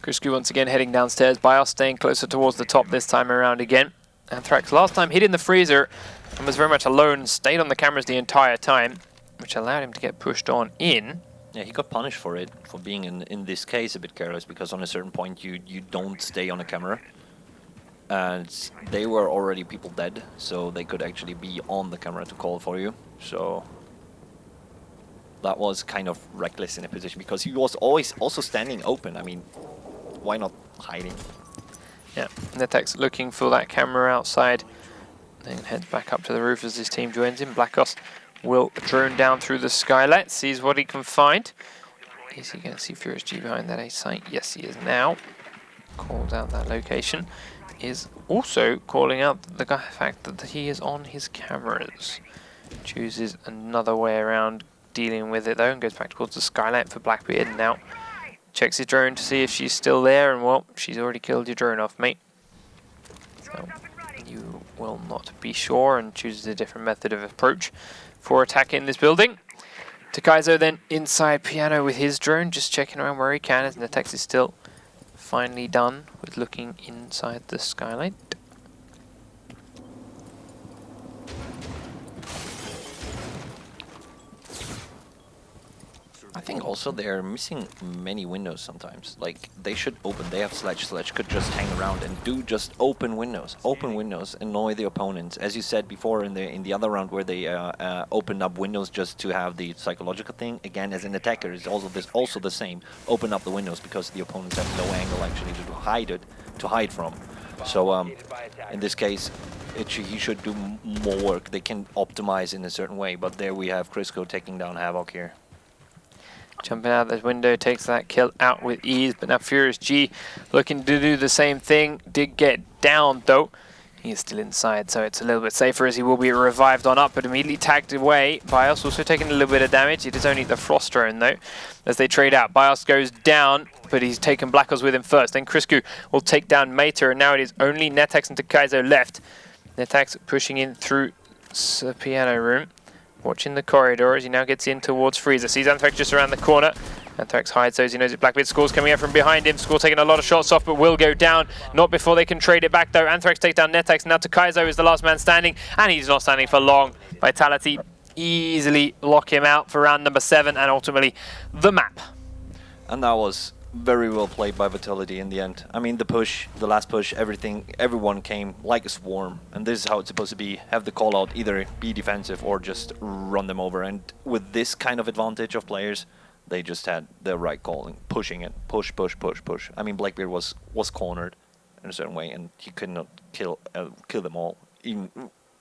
Crisco once again heading downstairs. Bios staying closer towards the top this time around again. Anthrax last time hid in the freezer and was very much alone, stayed on the cameras the entire time, which allowed him to get pushed on in. Yeah, he got punished for it, for being in this case a bit careless, because on a certain point you don't stay on a camera. And they were already people dead, so they could actually be on the camera to call for you. So that was kind of reckless in a position, because he was always also standing open. I mean, why not hiding? Yeah, Netax looking for that camera outside, then heads back up to the roof as his team joins him. Blackos will drone down through the skylight, sees what he can find. Is he going to see Furious G behind that A site? Yes, he is now. Calls out that location. Is also calling out the fact that he is on his cameras. Chooses another way around dealing with it though, and goes back towards the skylight for Blackbeard now. Checks his drone to see if she's still there, and well, she's already killed your drone off, mate. So you will not be sure, and chooses a different method of approach for attacking this building. Takaizo then inside piano with his drone, just checking around where he can, as Netax is still finally done with looking inside the skylight. I think also they're missing many windows sometimes. Like, they should open. They have Sledge. Sledge could just hang around and do just open windows. Open windows, annoy the opponents. As you said before in the other round, where they opened up windows just to have the psychological thing. Again, as an attacker, is also the same. Open up the windows because the opponents have no angle actually to hide from. So in this case, he should do more work. They can optimize in a certain way. But there we have Crisco taking down Havoc here. Jumping out the window, takes that kill out with ease. But now Furious G looking to do the same thing. Did get down though. He is still inside, so it's a little bit safer as he will be revived on up, but immediately tagged away. Bios also taking a little bit of damage. It is only the Frost drone though, as they trade out. Bios goes down, but he's taken Blackos with him first. Then Krisku will take down Mater, and now it is only Netax and Takaizo left. Netax pushing in through the piano room, watching the corridor as he now gets in towards Freezer. Sees Anthrax just around the corner. Anthrax hides those, he knows it. Blackbeard Score's coming out from behind him. Score taking a lot of shots off, but will go down. Not before they can trade it back though. Anthrax takes down Netax. Now Takaizo is the last man standing, and he's not standing for long. Vitality easily lock him out for round number 7 and ultimately the map. And that was very well played by Vitality in the end. I mean, the push, the last push, everyone came like a swarm, and this is how it's supposed to be. Have the call out, either be defensive or just run them over. And with this kind of advantage of players, they just had the right calling, pushing it, push, push, push, push. I mean, Blackbeard was cornered in a certain way, and he could not kill them all, even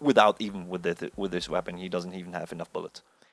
with this weapon. He doesn't even have enough bullets.